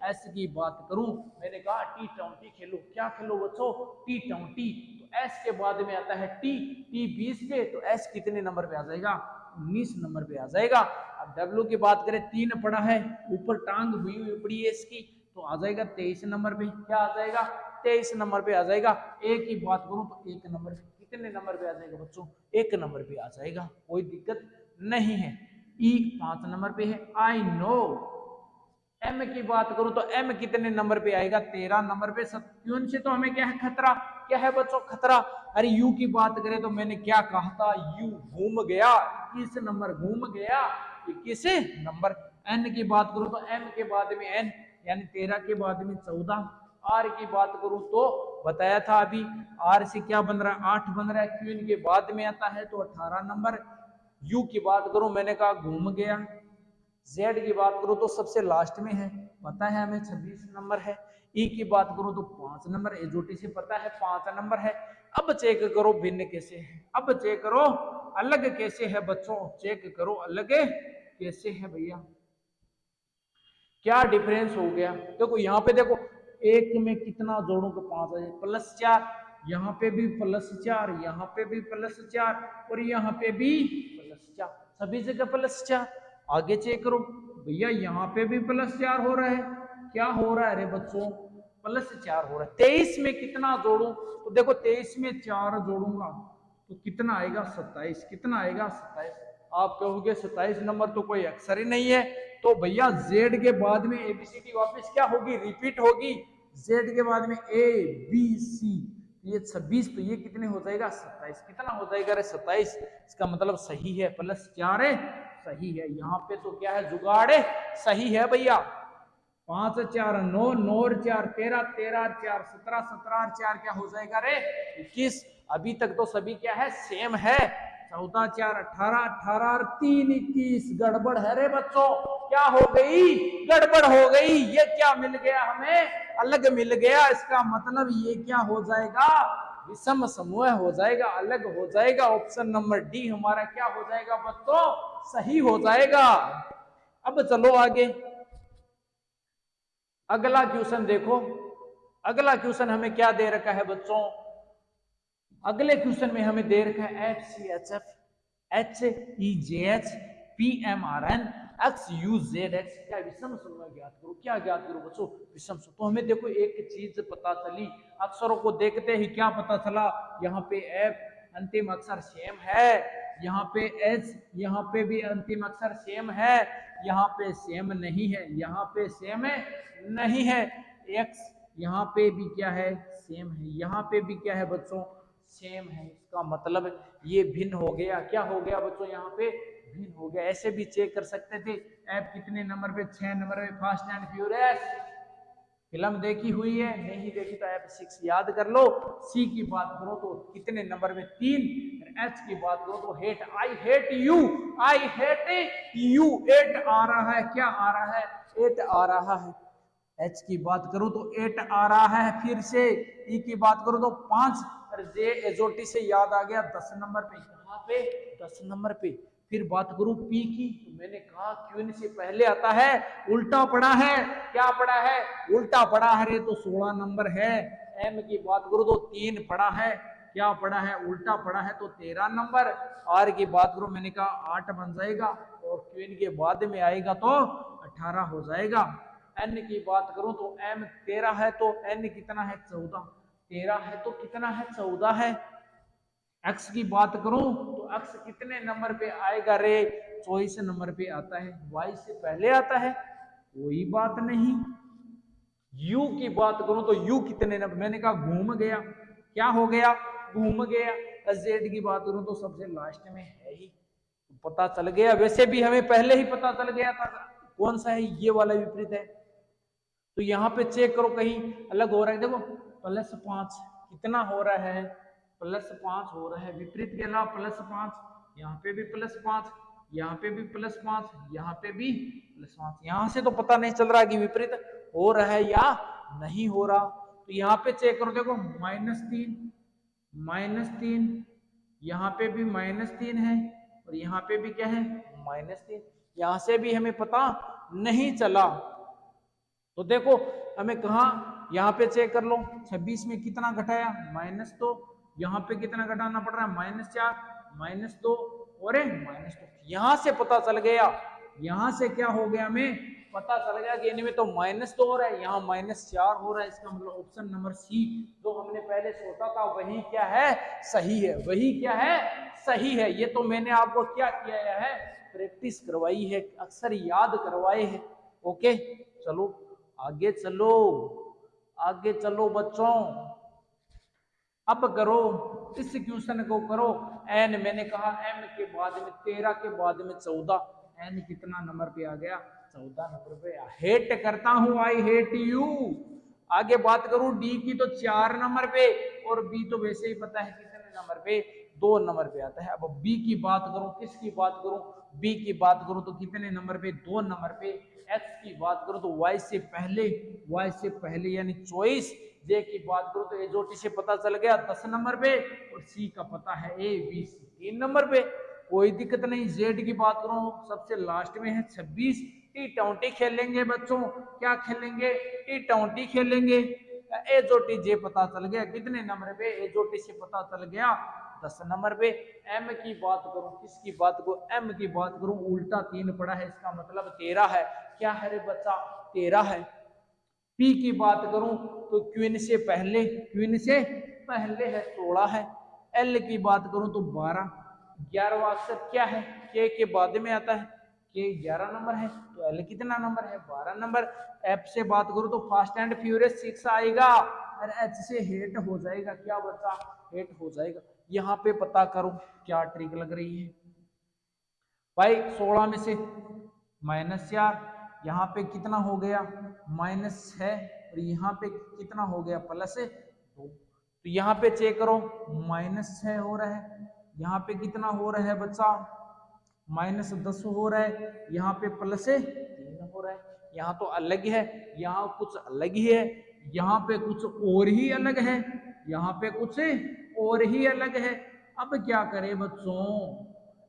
एस की बात करूं, मैंने कहा T20 खेलो, क्या खेलो बच्चों, T20। तो एस के बाद में आता है टी, टी 20 पे, तो एस कितने नंबर पे आ जाएगा, 19 नंबर पे आ जाएगा। अब डब्ल्यू की बात करें 3 पड़ा है, ऊपर टांग हुई पड़ी है इसकी, तो आ जाएगा 23 नंबर पे, क्या आ जाएगा 23 नंबर पे आ जाएगा। ए की बात करूं तो 1 नंबर पे, कितने नंबर पे आ जाएगा बच्चों, 1 नंबर पे आ जाएगा, कोई दिक्कत नहीं है। ई 5 नंबर पे है, आई नो। एम की बात करूं तो एम कितने नंबर पे आएगा, 13 नंबर पे। क्यों से तो हमें क्या है, खतरा, क्या है बच्चों, खतरा। अरे यू की बात करें तो मैंने क्या कहा था, यू घूम गया, 21 नंबर घूम गया, 21 नंबर। एन की बात करूं तो एम के बाद में एन, यानी 13 के बाद में 14। आर की बात करूं तो बताया था अभी, आर से क्या बन रहा है, 8 बन रहा है। क्वीन के बाद में आता है तो 18 नंबर। यू की बात करूं, मैंने कहा घूम गया। जेड की बात करूं तो सबसे लास्ट में है, पता है हमें 26 नंबर है। ई की बात करूं तो 5 नंबर, एजोटी से पता है 5 नंबर है। अब चेक करो भिन्न कैसे है, अब चेक करो अलग कैसे है बच्चों, चेक करो अलग कैसे है भैया, क्या डिफरेंस हो गया। देखो यहाँ पे देखो, एक में कितना जोड़ों तो 5 है, +4, यहाँ पे भी +4, यहाँ पे भी +4 और यहाँ पे भी +4, सभी जगह +4। आगे चेक करो भैया, यहाँ पे भी +4 हो रहा है, क्या हो रहा है रे बच्चों, +4 हो रहा है। 23 में कितना जोड़ू, तो देखो 23 में 4 जोड़ूंगा तो कितना आएगा, 27, कितना आएगा 27। आप कहोगे 27 नंबर तो कोई अक्षर ही नहीं है, तो भैया जेड के बाद में एबीसीडी वापस क्या होगी, रिपीट होगी। जेड के बाद में ए बी सी, ये 26, तो ये कितने हो जाएगा 27, कितना हो जाएगा रे 27। इसका मतलब सही है, +4 है, सही है। यहाँ पे तो क्या है, जुगाड़ है, सही है भैया। 5 4 9, 9 4 13, 13 4 17, 17 4 क्या हो जाएगा रे 21। अभी तक तो सभी क्या है, सेम है। 14 4 18, 18 और 3 21, गड़बड़ है रे बच्चों, क्या हो गई, गड़बड़ हो गई। ये क्या मिल गया हमें, अलग मिल गया। इसका मतलब ये क्या हो जाएगा, विषम समूह हो जाएगा, अलग हो जाएगा। ऑप्शन नंबर डी हमारा क्या हो जाएगा बच्चों, सही हो जाएगा। अब चलो आगे, अगला क्वेश्चन देखो। अगला क्वेश्चन हमें क्या दे रखा है बच्चों, अगले क्वेश्चन में हमें दे रखा है HCHF HEJH PMRN XUZX, क्या विषम समूह ज्ञात करो, क्या ज्ञात करो बच्चों, विषम समूह। तो हमें देखो एक चीज पता चली, अक्षरों को देखते ही क्या पता चला, यहाँ पे F अंतिम अक्षर सेम है, यहाँ पे H, यहाँ पे भी अंतिम अक्षर सेम है, यहाँ पे सेम नहीं है, यहाँ पे सेम है नहीं है। X यहाँ पे भी क्या है, सेम है, यहाँ पे भी क्या है बच्चों, सेम है। इसका मतलब ये भिन्न हो गया, क्या हो गया बच्चों, यहाँ पे भिन्न हो गया। ऐसे भी चेक कर सकते थे, ऐप कितने नंबर पे, 6 नंबर पे, फास्ट एंड फ्यूरियस फिल्म देखी हुई है, नहीं देखी तो ऐप 6 याद कर लो। सी की बात करो तो कितने नंबर में, 3। एच की बात करो तो hate, I hate you, I hate you, 8 आ रहा है, क्या आ रहा है, 8 आ रहा है। एच की बात करूं तो 8 आ रहा है फिर से। ई की बात करूं तो 5। जे एजोटी से याद आ गया 10 नंबर पे, कहां पे 10 नंबर पे। फिर बात करूं पी की, तो मैंने कहा क्यों से पहले आता है, उल्टा पड़ा है, क्या पड़ा है, उल्टा पड़ा है रे, तो 16 नंबर है। एम की बात करूं तो 3 पड़ा है, क्या पड़ा है, उल्टा पड़ा है, तो 13 नंबर। आर की बात करूं मैंने कहा 8 बन जाएगा, और क्वीन के बाद में आएगा तो 18 हो जाएगा। एन की बात करूं तो एम 13 है, तो एन कितना है 14, 13 है तो कितना है 14 है। एक्स की बात करूं तो एक्स कितने नंबर पे आएगा रे, 24 नंबर पे आता है। वाई से पहले आता है, कोई बात नहीं। यू की बात करूं तो यू कितने नंबर, मैंने कहा घूम गया, क्या हो गया, घूम गया। जेड की बात करूं तो सबसे लास्ट में है ही, पता चल गया। वैसे भी हमें पहले ही पता चल गया था कौन सा है, ये वाला विपरीत है। तो यहाँ पे चेक करो कहीं अलग हो रहा है, देखो +5 कितना हो रहा है, +5 हो रहा है, विपरीत के अलावा +5, यहाँ पे भी +5, यहाँ पे भी +5, यहाँ पे भी +5। यहाँ से तो पता नहीं चल रहा कि विपरीत हो रहा है या नहीं हो रहा। तो यहाँ पे चेक करो, देखो -3, यहाँ पे भी -3 है, और यहाँ पे भी क्या है -3। यहाँ से भी हमें पता नहीं चला। तो देखो हमें कहा, यहाँ पे चेक कर लो, 26 में कितना घटाया -2, यहाँ पे कितना घटाना पड़ रहा है -4, -2 और -2। यहाँ से पता चल गया, यहाँ से क्या हो गया, हमें पता चल गया कि इनमें तो -2 हो रहा है, यहाँ -4 हो रहा है। इसका मतलब ऑप्शन नंबर सी जो हमने पहले सोचा था वही क्या है, सही है, वही क्या है, सही है। ये तो मैंने आपको क्या किया है, प्रैक्टिस करवाई है, अक्सर याद करवाए हैं। ओके चलो आगे चलो, आगे चलो बच्चों। अब करो इस क्वेश्चन को करो। एन मैंने कहा एम के बाद में 13 के बाद में 14, एन कितना नंबर पे आ गया, 14 नंबर पे। हेट करता हूं, आई हेट यू। आगे बात करूं डी की तो 4 नंबर पे, और बी तो वैसे ही पता है कितने नंबर पे, 2 नंबर पे आता है। अब बी की बात करूं, किसकी बात करूं, बी की बात करूं तो कितने नंबर पे, 2 नंबर पे। एक्स की बात करूं तो वाई से पहले यानी 24। जे की बात करूं तो एजोटी से पता चल गया 10 नंबर पे, और सी का पता है ए बी सी 3 नंबर पे, कोई दिक्कत नहीं। जेड की बात करूं सबसे लास्ट में है 26। टी20 खेलेंगे बच्चों, क्या खेलेंगे, टी20 खेलेंगे। एजोटी जे पता चल गया कितने नंबर पे, एजोटी से पता चल गया 10 नंबर पे। एम की बात करूं, किसकी बात करूं, एम की बात करूं, उल्टा 3 पड़ा है, इसका मतलब 13 है। क्या है रे बच्चा, 13 है। पी की बात करूं तो क्वीन से पहले है 16 है। एल की बात करूं तो 12, 11वां अक्षर क्या है, के बाद में आता है, के 11 नंबर है, तो एल कितना नंबर है, 12 नंबर। एफ से बात करूं तो फास्ट एंड फ्यूरियस 6 आएगा, और एच से हेट हो जाएगा, क्या बच्चा, हेट हो जाएगा। यहाँ पे पता करो क्या ट्रिक लग रही है भाई, 16 में से -4, यहाँ पे कितना हो गया -6, और यहाँ पे कितना हो गया +2। तो यहाँ पे चेक करो -6 हो रहा है, यहाँ पे कितना हो रहा है बच्चा, -10 हो रहा है, यहाँ पे +3 हो रहा है। यहाँ तो अलग है, यहाँ कुछ अलग ही है, यहाँ पे कुछ और ही अलग है, यहाँ पे कुछ और ही अलग है। अब क्या करें बच्चों,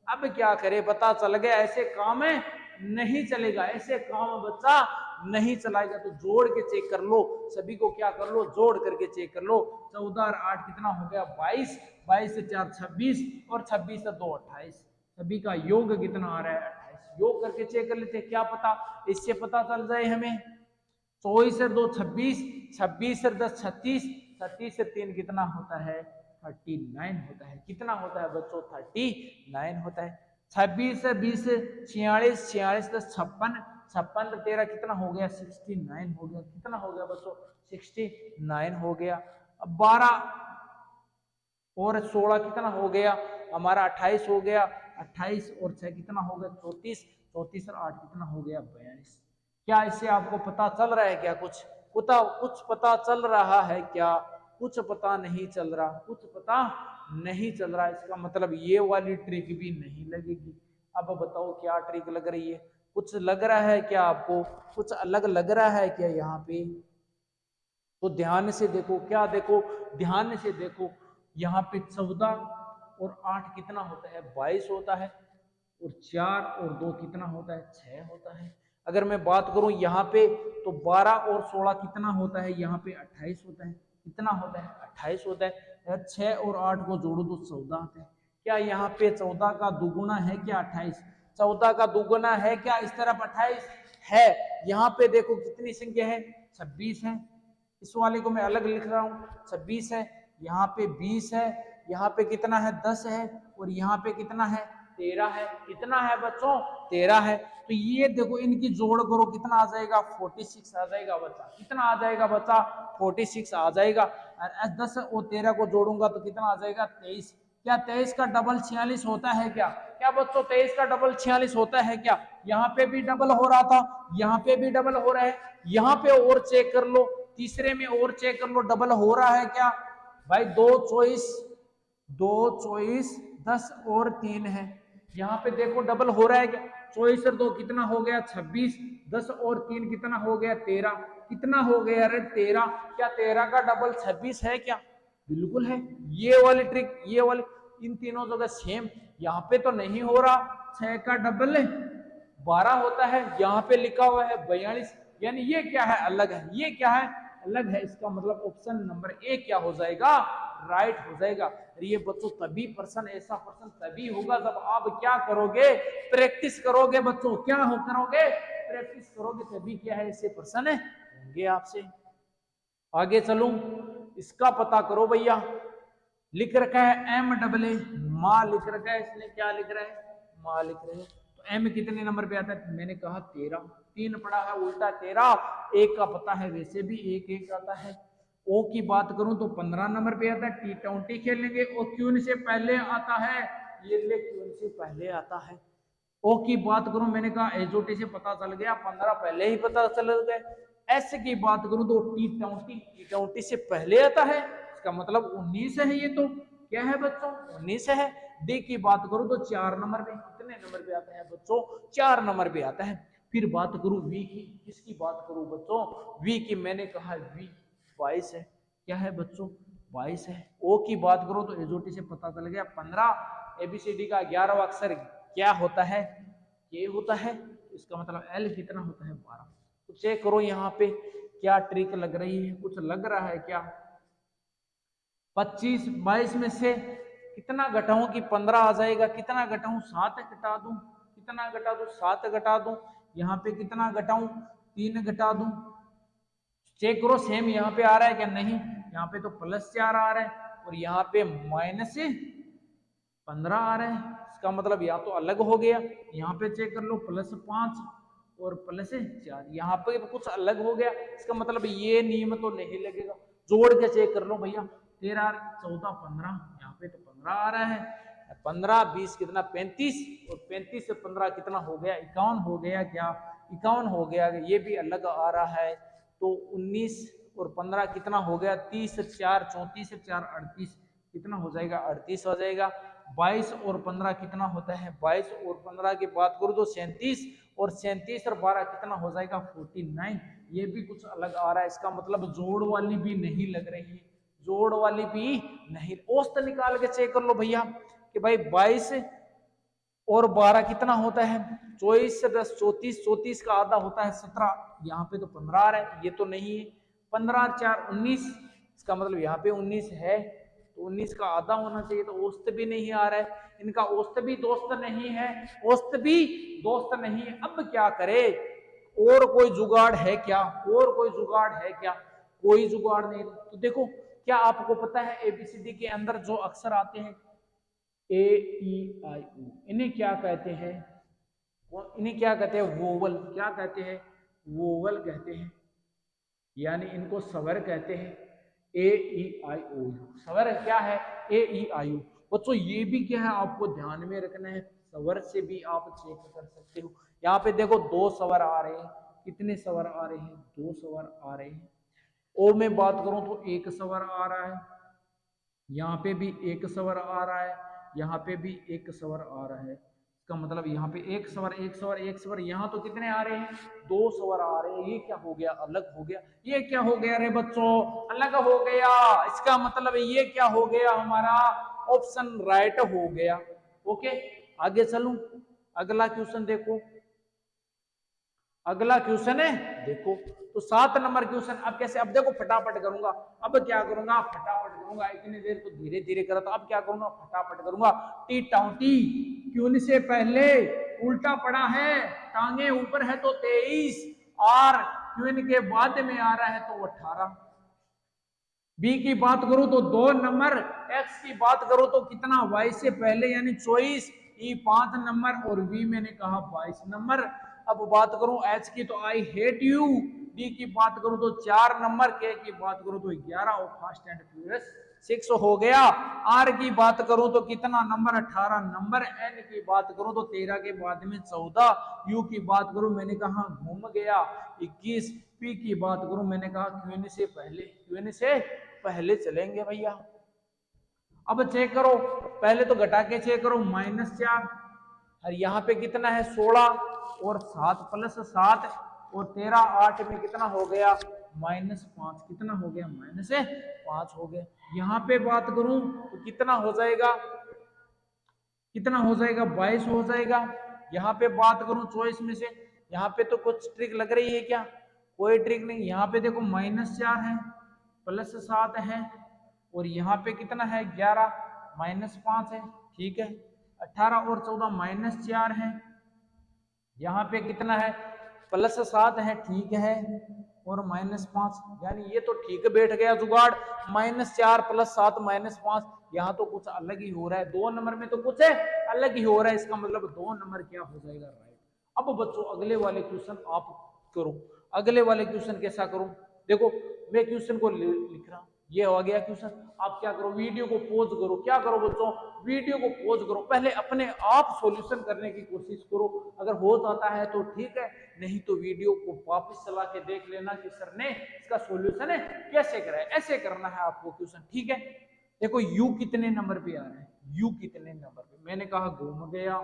अब क्या करें, पता चल गया, ऐसे काम है नहीं चलेगा, ऐसे काम बच्चा नहीं चलाएगा। तो जोड़ के चेक कर लो, सभी को क्या कर लो, जोड़ करके चेक कर लो। 14 और 8 कितना हो गया 22, 22 से 4 26, और 26 से 2 28, सभी का योग कितना आ रहा है 28। योग करके चेक कर लेते, क्या पता इससे पता चल जाए हमें। 24 से 2 26, 26 से 10 36, 36 से 3 कितना होता है 39 होता है। कितना होता है बच्चों, 39 होता है। 26 से 20 46, 46 10 56, 56 से 13 कितना हो गया 69 हो गया। कितना हो गया बच्चों 69 हो गया। अब 12 और 16 कितना हो गया हमारा 28 हो गया। 28 और 6 कितना हो गया 34, 34 और 8 कितना हो गया 42। क्या इससे आपको पता चल रहा है क्या, कुछ पता चल रहा है क्या, कुछ पता नहीं चल रहा, कुछ पता नहीं चल रहा। इसका मतलब ये वाली ट्रिक भी नहीं लगेगी। अब बताओ क्या ट्रिक लग रही है, कुछ लग रहा है क्या आपको, कुछ अलग लग रहा है क्या यहाँ पे। तो ध्यान से देखो, क्या देखो, ध्यान से देखो, यहाँ पे 14 और 8 कितना होता है 22 होता है, और 4 और 2 कितना होता है 6 होता है। अगर मैं बात करूं यहाँ पे तो 12 और 16 कितना होता है, यहाँ पे 28 होता है। कितना होता है 28 होता है। 6 और 8 को जोड़ो तो 14 होता है। क्या यहाँ पे 14 का दुगुना है क्या 28? 14 का दुगुना है क्या इस तरफ 28 है। यहाँ पे देखो कितनी संख्या है 26 है। इस वाले को मैं अलग लिख रहा हूँ 26 है। यहाँ पे 20 है। यहाँ पे कितना है 10 है। और यहाँ पे कितना है 13 है। कितना है बच्चों 13 है। तो ये देखो इनकी जोड़ करो कितना आ जाएगा 46 आ जाएगा बच्चा। कितना आ जाएगा बच्चा 46 आ जाएगा। और 10 और 13 को जोड़ूंगा तो कितना आ जाएगा 23। क्या 23 का डबल 46 होता है क्या? क्या बच्चों 23 का डबल 46 होता है क्या? यहाँ पे भी डबल हो रहा था, यहाँ पे भी डबल हो रहा है। यहाँ पे और चेक कर लो, तीसरे में और चेक कर लो डबल हो रहा है क्या भाई। 2 24 10 और 3 है। यहाँ पे देखो डबल हो रहा है क्या? 24 और 2 कितना हो गया 26। 10 और 3 कितना हो गया 13। कितना हो गया अरे 13। क्या 13 का डबल 26 है क्या? बिल्कुल है। ये वाली ट्रिक, ये वाली, इन तीनों जगह सेम। यहाँ पे तो नहीं हो रहा 6 का डबल 12 होता है, यहाँ पे लिखा हुआ है 42। यानी ये क्या है अलग है, ये क्या है अलग है। इसका मतलब ऑप्शन नंबर ए क्या हो जाएगा राइट हो जाएगा। ये बच्चों तभी पर्सन, ऐसा पर्सन तभी होगा जब आप क्या करोगे प्रैक्टिस करोगे बच्चों। क्या हो करोगे प्रैक्टिस करोगे तभी क्या है ऐसे पर्सन होंगे आपसे। आगे चलूं, इसका पता करो भैया। लिख रखा है एम डबल ए माँ लिख रखा है, इसने क्या लिख रहा है माँ लिख रहे हैं। तो एम कितने नंबर पे आता है? मैंने कहा 13। 3 पड़ा है उल्टा 13। एक का पता है वैसे भी एक एक आता है। ओ की बात करूं तो 15 नंबर पे आता है। T20 खेलेंगे। और क्यून से पहले आता है, ये ले क्यून से पहले आता है। ओ की बात करूं मैंने कहा एजोटी से पता चल गया 15 पहले ही पता चल गए। एस की बात करूं तो T20 से पहले आता है, इसका मतलब 19 है। ये तो क्या है बच्चों 19 है। डी की बात करूं तो 4 नंबर पे, कितने नंबर पे आता है बच्चों 4 नंबर पे आता है। फिर बात करूं वी की, किसकी बात करूं बच्चों वी की, मैंने कहा वी 22 है। क्या है बच्चों 22 है। ओ की बात करो तो एजोटी से पता चल गया 15। एबीसीडी का 11वां अक्षर क्या होता है ये होता है। इसका मतलब एल कितना होता है 12। तो चेक करो यहाँ पे क्या ट्रिक लग रही है, कुछ लग रहा है क्या? 25 22 में से कितना घटाऊं कि 15 आ जाएगा? कितना घटाऊं 7 घटा दूं, कितना घटा दूं 7 घटा दूं। यहाँ पे कितना घटाऊं 3 घटा दूं। चेक करो सेम यहाँ पे आ रहा है क्या? नहीं, यहाँ पे तो +4 आ रहा है और यहाँ पे -15 आ रहा है। इसका मतलब या तो अलग हो गया। यहाँ पे चेक कर लो +5 और +4, यहाँ पे कुछ अलग हो गया। इसका मतलब ये नियम तो नहीं लगेगा। जोड़ के चेक कर लो भैया 13 14 15, यहाँ पे तो 15 आ रहा है। 15 20 कितना 35 और 35 से 15 कितना हो गया 51 हो गया। क्या 51 हो गया? ये भी अलग आ रहा है। तो 19 और 15 कितना हो गया 30 4 34 4 38 कितना हो जाएगा 38 हो जाएगा। 22 और 15 कितना होता है 22 और 15 की बात करूं तो 37 और 37 और 12 कितना हो जाएगा 49। ये भी कुछ अलग आ रहा है। इसका मतलब जोड़ वाली भी नहीं लग रही है, जोड़ वाली भी नहीं। औसत निकाल के चेक कर लो भैया कि भाई 22 और 12 कितना होता है 24 से 10 34, 34 का आधा होता है 17। यहाँ पे तो 15 आ रहा है, ये तो नहीं है। 15 और 4 19, इसका मतलब यहाँ पे 19 है तो 19 का आधा होना चाहिए। तो औसत भी नहीं आ रहा है, इनका औसत भी दोस्त नहीं है, औसत भी दोस्त नहीं है। अब क्या करे? और कोई जुगाड़ है क्या? और कोई जुगाड़ है क्या? कोई जुगाड़ नहीं। तो देखो क्या आपको पता है एबीसीडी के अंदर जो अक्षर आते हैं AEIO, इन्हें क्या कहते हैं? इन्हें क्या कहते हैं? वोवल। क्या कहते हैं? वोवल कहते हैं। यानी इनको स्वर कहते हैं। AEIO स्वर क्या है? AEIO। बच्चों ये भी क्या है आपको ध्यान में रखना है, स्वर से भी आप चेक कर सकते हो। यहाँ पे देखो 2 स्वर आ रहे हैं। कितने स्वर आ रहे हैं? 2 स्वर आ रहे हैं। ओ में बात करूं तो 1 स्वर आ रहा है, यहाँ पे भी 1 स्वर आ रहा है, यहाँ पे भी 1 स्वर आ रहा है। इसका मतलब यहाँ पे 1 स्वर 1 स्वर 1 स्वर, यहाँ तो कितने आ रहे हैं 2 स्वर आ रहे हैं। ये क्या हो गया? अलग हो गया। ये क्या हो गया रे बच्चों? अलग हो गया। इसका मतलब ये क्या हो गया? हमारा ऑप्शन राइट हो गया। ओके, आगे चलूं, अगला क्वेश्चन देखो। अगला क्वेश्चन है देखो, तो 7 नंबर क्वेश्चन। अब कैसे, अब देखो फटाफट करूंगा। अब क्या करूंगा, फटाफट करूंगा। इतनी देर तो धीरे धीरे करा था, अब क्या करूंगा, फटाफट करूंगा। टी टाउटी क्यून से पहले उल्टा पड़ा है, टांगे ऊपर है तो 23, और क्यून के बाद में आ रहा है तो 18। बी की बात करूं तो 2 नंबर, एक्स की बात करूं तो कितना, वाई से पहले यानी 24, ई 5 नंबर, और वी मैंने कहा 22 नंबर। अब बात करूं एच की तो आई हेट यू, डी की बात करूं तो 4 नंबर, के की बात करूं तो 11, और फास्ट एंड फ्यूरियस 6 हो गया। आर की बात करूं तो कितना नंबर, 18 नंबर। एन की बात करूं तो 13 के बाद में 14। यू की बात करूं मैंने कहा घूम गया 21। पी की बात करूं मैंने कहा क्यूएन से पहले, क्यूएन से पहले चलेंगे भैया। अब चेक करो, पहले तो घटा के चेक करो, -4, और यहाँ पे कितना है 16, और 7 + 7 और 13, 8 में कितना हो गया, -5। कितना हो गया, -5 हो गया। यहाँ पे बात करूं तो कितना हो जाएगा, कितना हो जाएगा, 22 हो जाएगा। यहाँ पे बात करूं 24 में से, यहाँ पे तो कुछ ट्रिक लग रही है क्या, कोई ट्रिक नहीं। यहाँ पे देखो -4 है, +7 है, और यहाँ पे कितना है 11, -5 है, ठीक है। 18 और 14 -4 है, यहाँ पे कितना है +7 है, ठीक है, और -5, यानी ये तो ठीक बैठ गया जुगाड़। -4 + 7 -5, यहाँ तो कुछ अलग ही हो रहा है, 2 नंबर में तो कुछ है अलग ही हो रहा है, इसका मतलब 2 नंबर क्या हो जाएगा, राइट। अब बच्चों अगले वाले क्वेश्चन आप करो। अगले वाले क्वेश्चन कैसा करूं, देखो मैं क्वेश्चन को लिख रहा हूं, ये हो गया क्वेश्चन। आप क्या करो, वीडियो को पॉज करो। क्या करो बच्चों, वीडियो को पॉज करो, पहले अपने आप सॉल्यूशन करने की कोशिश करो। अगर हो जाता है तो ठीक है, नहीं तो वीडियो को वापस चला के देख लेना कि सर ने इसका सॉल्यूशन है कैसे करा है। ऐसे करना है आपको क्वेश्चन, ठीक है। देखो यू कितने नंबर पे आ रहा है, यू कितने नंबर पे, मैंने कहा घूम गया।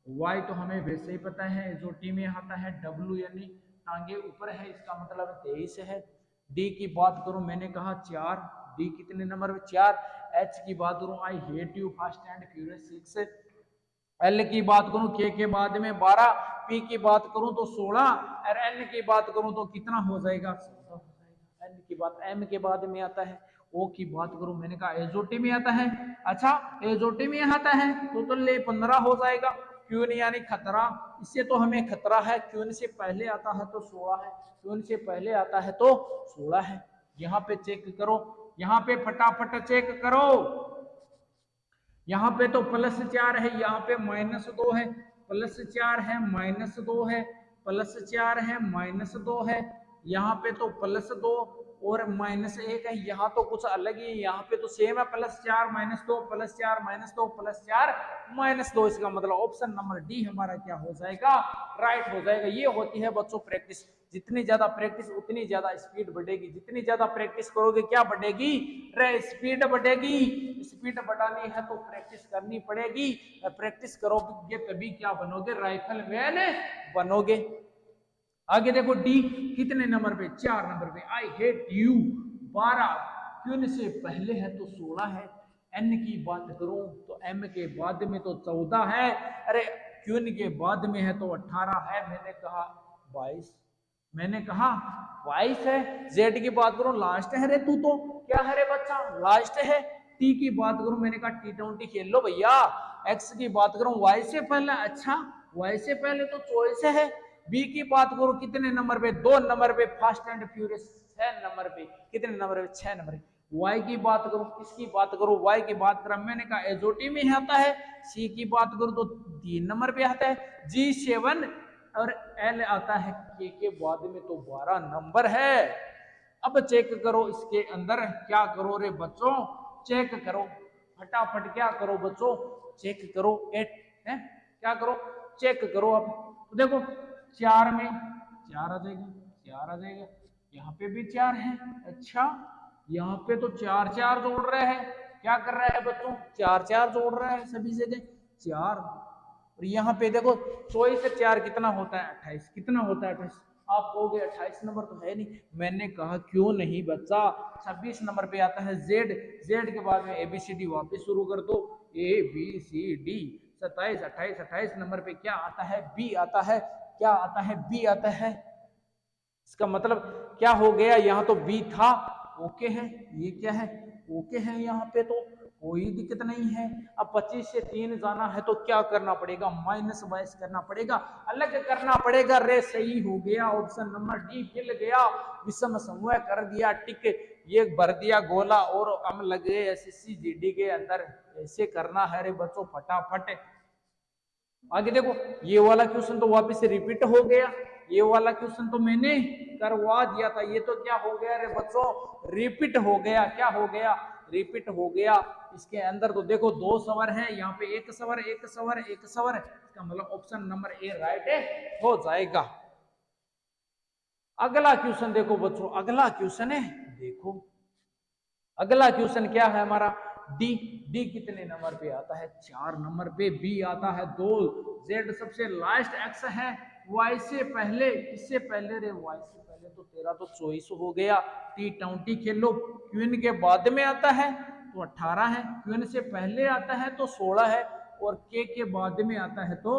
वाई तो हमें वैसे ही पता है, जो टी में आता है, डब्ल्यू यानी टांगे ऊपर है, इसका मतलब 23 है। डी की बात करूं मैंने कहा 4, डी कितने नंबर पे 4। एच की बात करूं आई hate you fast and furious 6। L की बात करूं के बाद में 12, पी की बात करूं तो 16, और एन की बात करूं तो कितना हो जाएगा, 14 हो जाएगा। एन की बात एम के बाद में आता है। ओ की बात करूं मैंने कहा एजोटी में आता है, अच्छा एजोटी में आता है तो ले 15 हो जाएगा। क्यून यानी खतरा, इससे तो हमें खतरा है, क्यून से पहले आता है तो 16 है, क्यून से पहले आता है तो 16 है। यहाँ पे चेक करो, यहाँ पे फटाफट चेक करो। यहाँ पे तो +4 है, यहाँ पे -2 है, +4 है, -2 है, +4 है, -2 है, यहाँ पे तो +2 और -1 है। यहाँ तो कुछ अलग ही है, यहाँ पे तो सेम है, +4 -2 +4 -2 +4 -2। इसका मतलब ऑप्शन नंबर डी हमारा क्या हो जाएगा, राइट हो जाएगा। ये होती है बच्चों प्रैक्टिस, जितनी ज्यादा प्रैक्टिस उतनी ज्यादा स्पीड बढ़ेगी, जितनी ज्यादा प्रैक्टिस करोगे क्या बढ़ेगी, स्पीड बढ़ेगी। स्पीड बढ़ानी है तो प्रैक्टिस करनी पड़ेगी, प्रैक्टिस करोगे तभी क्या बनोगे, राइफल मैन बनोगे। आगे देखो डी कितने नंबर पे, 4 नंबर पे, आई हेट यू 12, क्यून से पहले है तो 16 है। एन की बात करूं तो एम के बाद में तो 14 है, अरे क्यून के बाद में है तो 18 है, मैंने कहा 22, मैंने कहा 22 है। जेड की बात करूं लास्ट है रे, तू तो क्या है रे बच्चा, लास्ट है। टी की बात करूं मैंने कहा T20 खेल लो भैया। एक्स की बात करूं वाई से पहले, अच्छा वाई से पहले तो चॉइस है। बी की बात करूं कितने नंबर पे, 2 नंबर पे, फास्ट एंड फ्यूरियस 6 नंबर पे, कितने नंबर पे, 6 नंबर पे। वाई की बात करूं, किसकी बात करूं, वाई की बात करूं मैंने कहा एजोटी में आता है। सी की बात करूं तो 3 नंबर पे आता है। G7 और एल आता है के बाद में तो 12 नंबर है। अब चेक करो इसके अंदर, क्या करो रे बच्चों, चेक करो फटाफट, क्या करो बच्चों, चेक करो। 8 है, क्या करो, चेक करो। अब तो देखो 4 में 4 आ जाएगा, 4 आ जाएगा, यहाँ पे भी 4 है, अच्छा यहाँ पे तो 4 4 जोड़ रहे हैं, क्या कर रहा है बच्चों, 4 4 जोड़ रहा है सभी जगह 4। और यहाँ पे देखो 24 से 4 कितना होता है, 28, कितना होता है 28। आप कहोगे 28 नंबर तो है नहीं, मैंने कहा क्यों नहीं बच्चा, 26 नंबर पे आता है जेड, जेड के बाद में ABCD वापस शुरू कर दो, ABCD 27 28 28 नंबर पे क्या आता है, बी आता है। क्या आता है, बी आता है। इसका मतलब क्या हो गया, यहाँ तो बी था, ओके है, ये क्या है, ओके है, यहाँ पे तो कोई दिक्कत नहीं है। अब 25 से 3 जाना है तो क्या करना पड़ेगा, -22 करना पड़ेगा, अलग करना पड़ेगा। रे सही हो गया, ऑप्शन नंबर डी मिल गया, विषम समूह कर दिया टिक, ये भर दिया गोला और हम लगे एसएससी जीडी के अंदर। ऐसे करना है रे बच्चों फटाफट। आगे देखो, ये वाला क्वेश्चन तो वापस से रिपीट हो गया, ये वाला क्वेश्चन तो मैंने करवा दिया था, ये तो क्या हो गया रे बच्चों, रिपीट हो गया। क्या हो गया, रिपीट हो गया। इसके अंदर तो देखो 2 सवर है, यहाँ पे 1 सवर 1 सवर 1 सवर, इसका मतलब ऑप्शन नंबर ए राइट है हो जाएगा। अगला क्वेश्चन देखो बच्चों, अगला क्वेश्चन है, देखो अगला क्वेश्चन क्या है हमारा, डी। डी कितने नंबर पे आता है, 4 नंबर पे। बी आता है 2, जेड सबसे लास्ट, एक्स है वाई से पहले, किससे पहले रे, वाई से पहले, तो तेरा तो चॉइस हो गया। टी20 खेलो, क्वीन के बाद में आता है तो 18 है, क्वीन से पहले आता है तो 16 है, और के बाद में आता है तो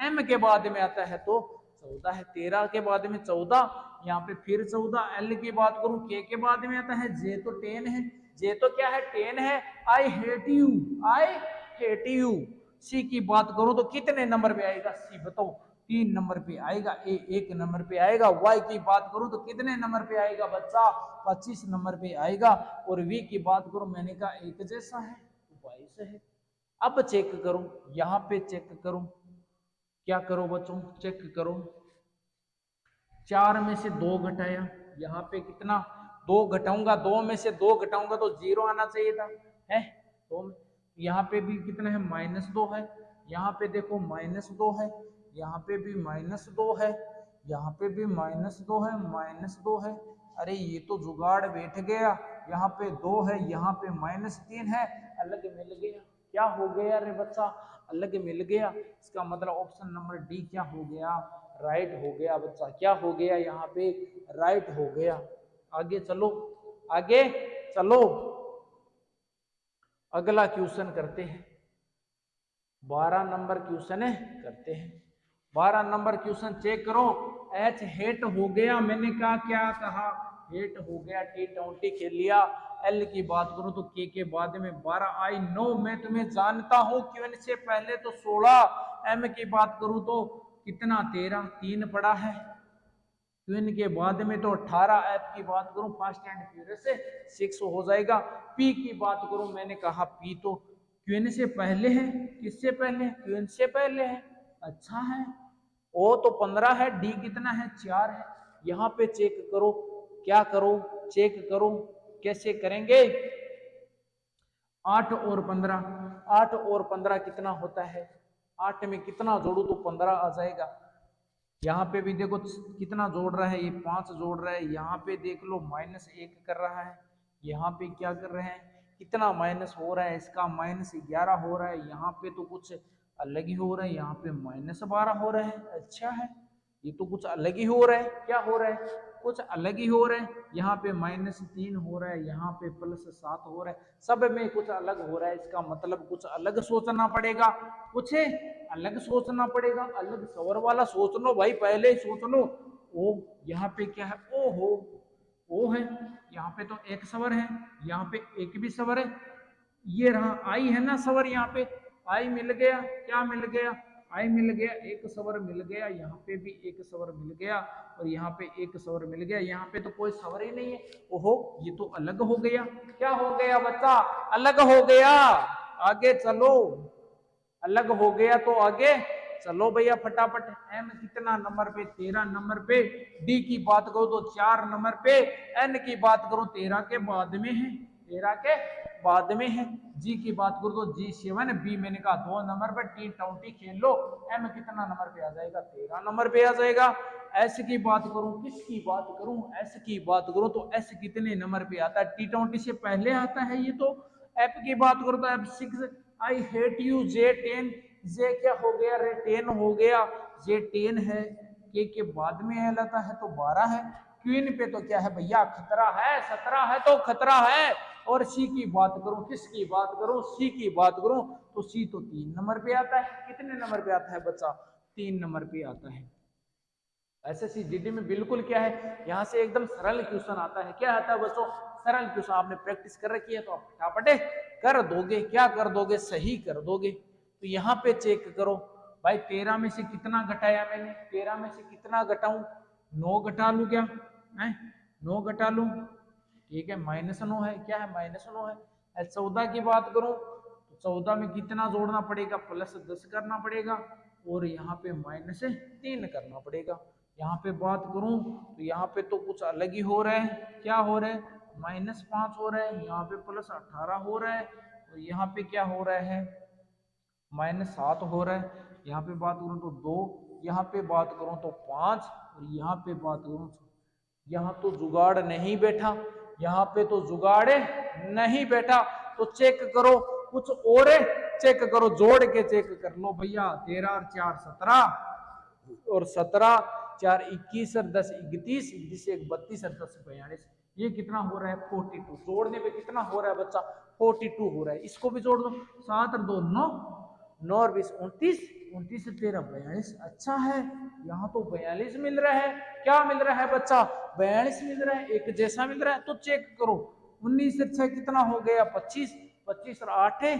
एम के बाद में आता है तो 14 है। 13 के बाद में 14, यहाँ पे फिर 14। एल की बात करूं, के बाद में आता है, जे तो 10 है, जे तो क्या है 10 है। I hate you, I hate you. C की बात करूं तो कितने नंबर पे आएगा, सी बताओ, 3 नंबर पे आएगा। ए 1 नंबर पे आएगा। वाई की बात करूं तो कितने नंबर पे आएगा बच्चा, 25 नंबर पे आएगा। और वी की बात करूं, मैंने कहा एक जैसा है तो 22 है। अब चेक करूं, यहां पे चेक करूं, क्या करो बच्चों, चेक करो, 4 में से 2 घटाया, यहाँ पे कितना, 2 घटाऊंगा, 2 में से 2 घटाऊंगा तो 0 आना चाहिए था, है तो यहाँ पे भी कितना है, -2 है, यहाँ पे देखो -2 है, यहाँ पे भी -2 है, यहाँ पे भी -2 है, -2 है। अरे ये तो जुगाड़ बैठ गया, यहाँ पे 2 है, यहाँ पे -3 है, अलग मिल गया। क्या हो गया रे बच्चा, अलग मिल गया। इसका मतलब ऑप्शन नंबर डी क्या हो गया, राइट हो गया बच्चा। क्या हो गया, यहाँ पे राइट हो गया। आगे चलो, आगे चलो, अगला क्वेश्चन करते हैं, 12 नंबर क्वेश्चन है, करते हैं 12 नंबर क्वेश्चन। चेक करो, एच हेट हो गया, मैंने कहा क्या कहा, हेट हो गया, टी20 खेल लिया। एल की बात करूं तो के बाद में 12, आई नो, मैं तुम्हें जानता हूं, क्यों से पहले तो 16। एम की बात करूं तो कितना, 13, 3 पड़ा है, क्वीन के बाद में तो 18। एफ की बात करूं फास्ट एंड फ्यूरियस से 6 हो जाएगा। पी की बात करूं, मैंने कहा पी तो क्वीन से पहले है, किससे पहले, क्वीन से पहले है, अच्छा है। ओ तो 15 है, डी कितना है, 4 है। यहाँ पे चेक करो, क्या करो, चेक करो, कैसे करेंगे, 8 और 15, 8 और 15 कितना होता है, 8 में कितना जोड़ू तो 15 आ जाएगा। यहाँ पे भी देखो कितना जोड़ रहा है, ये 5 जोड़ रहा है, यहाँ पे देख लो -1 कर रहा है, यहाँ पे क्या कर रहे हैं, कितना माइनस हो रहा है, इसका -11 हो रहा है, यहाँ पे तो कुछ अलग ही हो रहा है, यहाँ पे -12 हो रहा है। अच्छा है, ये तो कुछ अलग ही हो रहा है, क्या हो रहा है, कुछ अलग ही हो रहा है। यहाँ पे -3 हो रहा है, यहाँ पे +7 हो रहा है, सब में कुछ अलग हो रहा है। इसका मतलब कुछ अलग सोचना पड़ेगा, कुछ अलग सोचना पड़ेगा, अलग सवर वाला सोच लो भाई, पहले ही सोच लो। ओ यहाँ पे क्या है, ओ हो, ओ है, यहाँ पे तो एक सवर है, यहाँ पे एक भी सवर है, ये रहा आई है ना सवर, यहाँ पे आई मिल गया, क्या मिल गया, आई मिल गया, एक सवर मिल गया, यहाँ पे भी एक सवर मिल गया, और यहाँ पे एक सवर मिल गया, यहाँ पे तो कोई सवर ही नहीं है। ओहो, ये तो अलग हो गया, क्या हो गया बच्चा, अलग हो गया। आगे चलो, अलग हो गया तो आगे चलो भैया फटाफट। एम कितना नंबर पे, 13 नंबर पे। डी की बात करो तो 4 नंबर पे। एन की बात करो 13 के बाद में है, 13 के बाद में है। जी की बात करो तो G7। बी मैंने कहा 2 नंबर पर, टी20 खेल लो। एम कितना नंबर पे आ जाएगा, 13 नंबर पे आ जाएगा। एस की बात करूं, किसकी बात करूं, एस की बात करूं तो एस कितने नंबर पे आता है, टी20 से पहले आता है ये तो। एफ की बात करो तो F6। I hate you, J10, जे क्या हो गया रे, 10 हो गया, J10 है। के बाद में एल आता है तो 12 है। क्वीन पे तो क्या है भैया, खतरा है, 17 है तो खतरा है। और सी की बात करूं, किसकी बात करूं, सी की बात करूं तो सी तो 3 नंबर पे आता है। कितने नंबर पे आता है बच्चा, 3 नंबर पे आता है। एसएससी जीडी में बिल्कुल क्या है, यहाँ से एकदम सरल क्वेश्चन आता है। क्या आता है बच्चों? सरल क्वेश्चन। आपने प्रैक्टिस कर रखी है तो आप फटाफट कर दोगे। क्या कर दोगे? सही कर दोगे। तो यहाँ पे चेक करो भाई, 13 में से कितना घटाया मैंने? 13 में से कितना घटाऊं? 9 घटा लू क्या है? 9 घटा लू, ठीक है, -9 है। क्या है? -9 है। 14 की बात करूं तो 14 में कितना जोड़ना पड़ेगा? +10 करना पड़ेगा, और यहाँ पे -3 करना पड़ेगा। यहाँ पे बात करूं तो यहाँ पे तो कुछ अलग ही हो रहा है। क्या हो रहा है? -5 हो रहा है। यहाँ पे +18 हो रहा है, और यहाँ पे क्या हो रहा है? -7 हो रहा है। यहाँ पे बात करूं तो 2, यहाँ पे बात करूं तो 5, और यहाँ पे बात करूं तो यहाँ तो जुगाड़ नहीं बैठा। यहाँ पे तो जुगाड़ नहीं बैठा। तो चेक करो, कुछ और चेक करो, जोड़ के चेक कर लो भैया। 13 और 4 17, और 17 4 21 और 10 31, 21 1 32 और 10 42। ये कितना हो रहा है? 42। जोड़ने पे कितना हो रहा है बच्चा? 42 हो रहा है। इसको भी जोड़ दो। 7 और 2 9, 9 और 20 29, 29 से 13 42। अच्छा है, यहाँ तो 42 मिल रहा है। क्या मिल रहा है बच्चा? 42 मिल रहा है, एक जैसा मिल रहा है। तो चेक करो, 19 से 6 कितना हो गया? 25, 25 और 8 है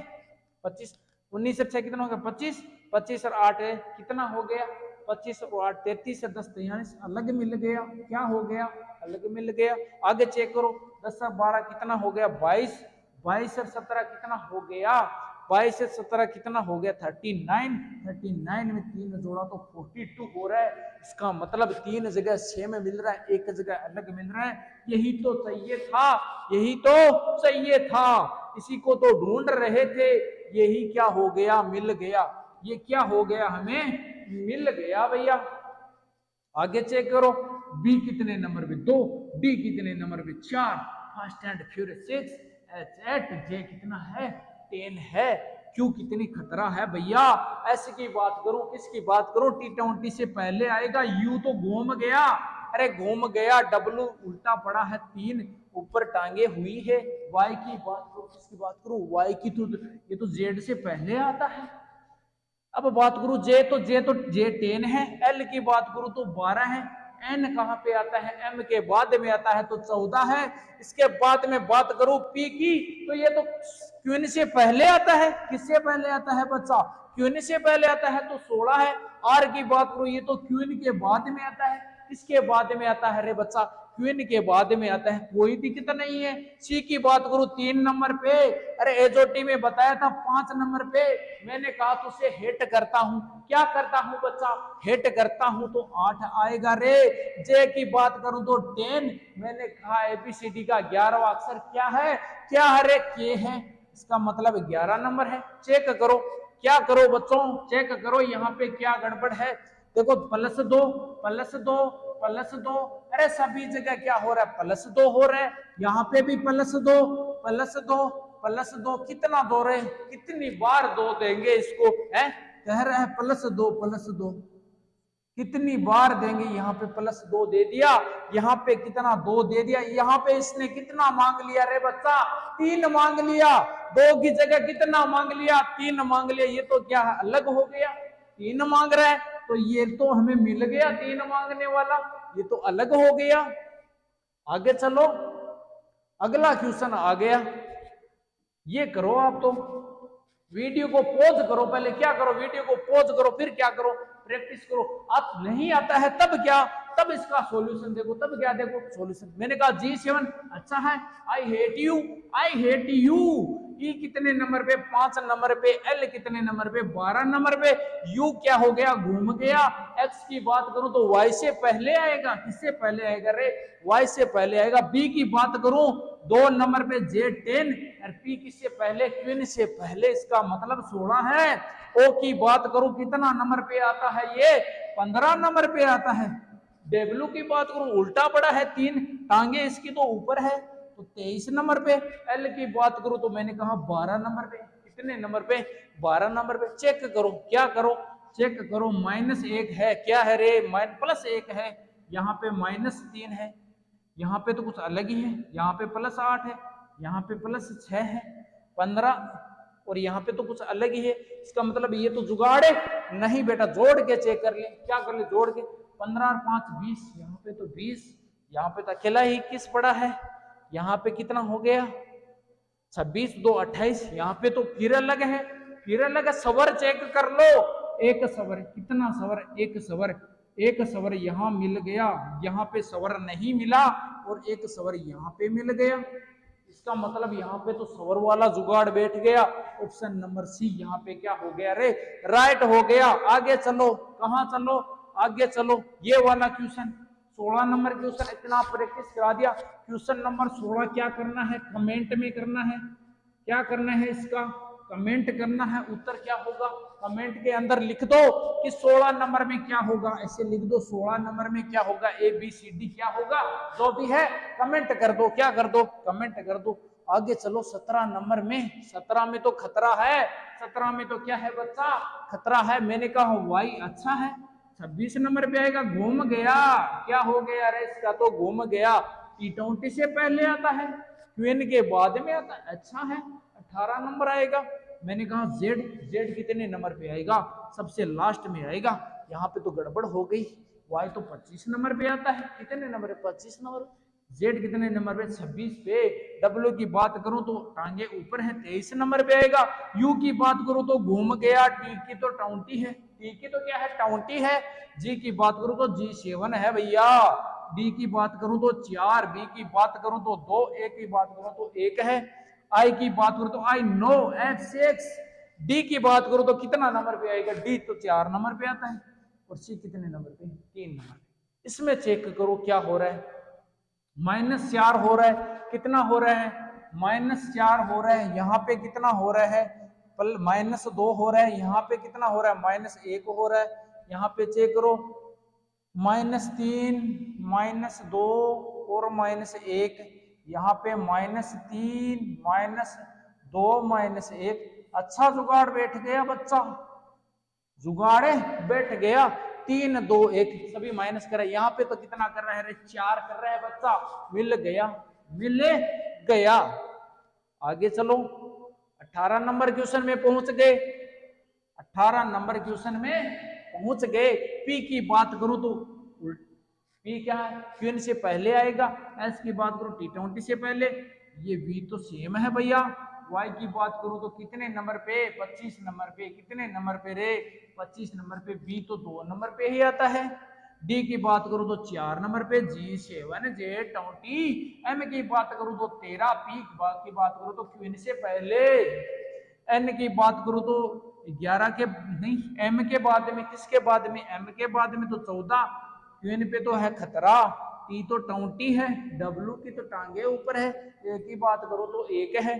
25, 19 से 6 कितना हो गया? 25, 25 और 8 है कितना हो गया? 25 और 8 33 और 10 43। अलग मिल गया। क्या हो गया? अलग मिल गया। आगे चेक करो, 10 और 12 कितना हो गया? 22, 22 और 17 कितना हो गया? 22 से 17 कितना हो गया? 39, 39 में 3 जोड़ा तो 42 हो रहा है। इसका मतलब 3 जगह 6 में मिल रहा है, एक जगह अलग मिल रहा है। यही तो चाहिए था, यही तो चाहिए था, इसी को तो ढूंढ रहे थे। यही क्या हो गया? मिल गया। ये क्या हो गया? हमें मिल गया भैया। आगे चेक करो, बी कितने नंबर पे? 2, डी कितने नंबर पे? 4, fast and furious 6, H J कितना है? 10 है। क्यों कितनी खतरा है भैया? ऐसे की बात करूं, किसकी बात करूं? T20 से पहले आएगा। यू तो घूम गया, अरे घूम गया। डब्लू उल्टा पड़ा है, 3 ऊपर टांगे हुई है। वाई की बात करो, किसकी बात करूं? वाई की। तो ये तो जेड से पहले आता है। अब बात करूं जे 10 है। एल की बात करूं तो 12 है। एन कहां पे आता है? एम के बाद में आता है, तो 14 है। इसके बाद में बात करूं पी की, तो ये तो क्वीन से पहले आता है। किससे पहले आता है बच्चा? क्वीन से पहले आता है, तो 16 है। आर की बात करूं, ये तो क्वीन के बाद में आता है। किसके बाद में आता है रे बच्चा? क्वीन के बाद में आता है। कोई दिक्कत नहीं है। सी की बात करूं 3 नंबर पे, अरे एजोटी में बताया था 5 नंबर पे। मैंने कहा तो उसे हेट करता हूं। क्या करता हूं बच्चा? हेट करता हूं, तो 8 आएगा रे। जे की बात करूं तो 10। मैंने कहा एबीसीडी का 11वां अक्षर क्या है? क्या है रे? के है। इसका मतलब 11 नंबर है। चेक करो, क्या करो बच्चों? चेक करो यहाँ पे क्या गड़बड़ है। देखो, +2 +2 +2, अरे सभी जगह क्या हो रहा है? +2 हो रहा है। यहाँ पे भी +2 +2 +2। कितना 2 रहे? कितनी बार 2 देंगे इसको? है कह रहा है +2 +2। कितनी बार देंगे? यहाँ पे +2 दे दिया, यहाँ पे कितना? 2 दे दिया। यहाँ पे इसने कितना मांग लिया रे बच्चा? 3 मांग लिया। 2 की जगह कितना मांग लिया? 3 मांग लिया। ये तो क्या है? अलग हो गया। 3 मांग रहा है, तो ये तो हमें मिल गया 3 मांगने वाला। ये तो अलग हो गया। आगे चलो, अगला क्वेश्चन आ गया। ये करो आप तो, वीडियो को पॉज करो। पहले क्या करो? वीडियो को पॉज करो, फिर क्या करो? प्रैक्टिस करो। आप नहीं आता है तब क्या? तब इसका सॉल्यूशन देखो। तब क्या देखो? सॉल्यूशन। मैंने कहा G7 अच्छा है। I hate you, I hate you. E कितने नंबर पे? 5 नंबर पे। एल कितने नंबर पे? 12 नंबर पे। यू क्या हो गया? घूम गया। एक्स की बात करूं तो वाई से पहले आएगा। किससे पहले आएगा रे? वाई से पहले आएगा। बी की बात करूं 2 नंबर पे J10, और पी किससे पहले? क्वीन से पहले। इसका मतलब 16 है। ओ की बात करूं कितना नंबर पे आता है? ये 15 नंबर पे आता है। डब्ल्यू की बात करूं उल्टा पड़ा है, 3 टांगे इसकी तो ऊपर है, तो 23 नंबर पे। एल की बात करूं तो मैंने कहा 12 नंबर पे। कितने नंबर पे? 12 नंबर पे। चेक करो, क्या करो? चेक करो, -1 है। क्या है रे? +1 है। यहाँ पे -3 है। यहाँ पे तो कुछ अलग ही है। यहाँ पे +8 है, यहाँ पे +6 है, 15, और यहाँ पे तो कुछ अलग ही है। इसका मतलब ये तो जुगाड़ है नहीं बेटा। जोड़ के चेक कर ले। क्या कर ले? जोड़ के। 15 और 5 20, यहाँ पे तो 20, यहाँ पे तो अकेला ही 21 पड़ा है, यहाँ पे कितना हो गया 26 2 28, यहाँ पे तो फिर अलग है, फिर अलग है। सवर चेक कर लो, एक सवर कितना सवर, एक सवर यहाँ मिल गया, यहाँ पे सवर नहीं मिला और एक सवर यहाँ पे मिल गया। इसका मतलब यहाँ पे तो सवर वाला जुगाड़ बैठ गया। ऑप्शन नंबर सी यहाँ पे क्या हो गया रे, राइट हो गया। आगे चलो, कहाँ चलो, आगे चलो। ये वाला क्वेश्चन 16 नंबर क्वेश्चन, इतना प्रैक्टिस करा दिया। क्वेश्चन नंबर 16 क्या करना है, कमेंट में करना है। क्या करना है, इसका कमेंट करना है। उत्तर क्या होगा कमेंट के अंदर लिख दो कि 16 नंबर में क्या होगा, ऐसे लिख दो 16 नंबर में क्या होगा, ए बी सी डी क्या होगा, जो भी है कमेंट कर दो। क्या कर दो, कमेंट कर दो। आगे चलो 17 नंबर में, 17 में तो खतरा है, 17 में तो क्या है बच्चा, खतरा है। मैंने कहा वाई अच्छा है। 26 नंबर पे आएगा घूम गया, क्या हो गया रे, इसका तो घूम गया। T20 से पहले आता है, क्वीन के बाद में आता है, अच्छा है। 18 नंबर आएगा। मैंने कहा जेड, जेड कितने नंबर पे आएगा, सबसे लास्ट में आएगा। यहाँ पे तो गड़बड़ हो गई, वाई तो 25 नंबर पे आता है, कितने नंबर पे 25 नंबर। जेड कितने नंबर पे 26 पे। डब्ल्यू की बात करूं तो टांगे ऊपर है, 23 नंबर पे आएगा। यू की बात करूं तो घूम गया, टी की तो 20 है, टी की तो क्या है 20 है। जी की बात करूं तो G7 है भैया। डी की बात करूं तो 4, बी की बात करूं तो 2, ए की बात करूं तो 1 है। आई की बात करूं तो आई नो F6। डी की बात करूं तो कितना नंबर पे आएगा, डी तो 4 नंबर पे आता है। और सी कितने नंबर पे, 3 नंबर पे। इसमें चेक करो क्या हो रहा है, -4 हो रहा है, कितना हो रहा है -4 हो रहा है। यहाँ पे कितना हो रहा है -2 हो रहा है। यहाँ पे कितना हो रहा है -1 हो रहा है। यहाँ पे चेक करो -3 -2 और -1। यहाँ पे -3 -2 -1। अच्छा जुगाड़ बैठ गया बच्चा, जुगाड़े बैठ गया। 3 2 1 सभी माइनस कर रहे हैं। यहाँ पे तो कितना कर रहा है, 4 कर रहा है बच्चा। मिल गया, मिल गया। आगे चलो 18 नंबर क्वेश्चन में पहुंच गए, 18 नंबर क्वेश्चन में पहुंच गए। पी की बात करूं तो पी क्या है, क्वीन से पहले आएगा। एस की बात करूं T20 से पहले। ये वी तो सेम है भैया। वाई की बात करूं तो कितने नंबर पे, 25 नंबर पे। कितने नंबर पे रे, 25 नंबर पे। बी तो 2 नंबर पे ही आता है। डी की बात करूं तो 4 नंबर पे, G7 J20। एम की बात करूं तो 13, पी की बात करूं तो क्वीन से पहले। एन की बात करूं तो 11 के नहीं, एम के बाद में, किसके बाद में, एम के बाद में तो 14। क्वीन पे तो है खतरा, टी तो 20 है, डब्ल्यू की तो टांगे ऊपर है। ए की बात करो तो 1 है,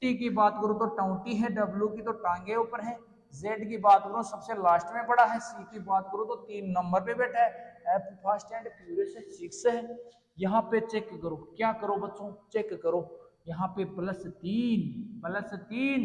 टी की बात करो तो 20 है, डब्ल्यू की तो टांगे ऊपर है। जेड की बात करो सबसे लास्ट में पड़ा है। सी की बात करो तो 3 नंबर पे बैठा है। एफ फास्ट एंड फ्यूरियस 6 है। यहाँ पे चेक करो, क्या करो बच्चों, चेक करो। यहाँ पे +3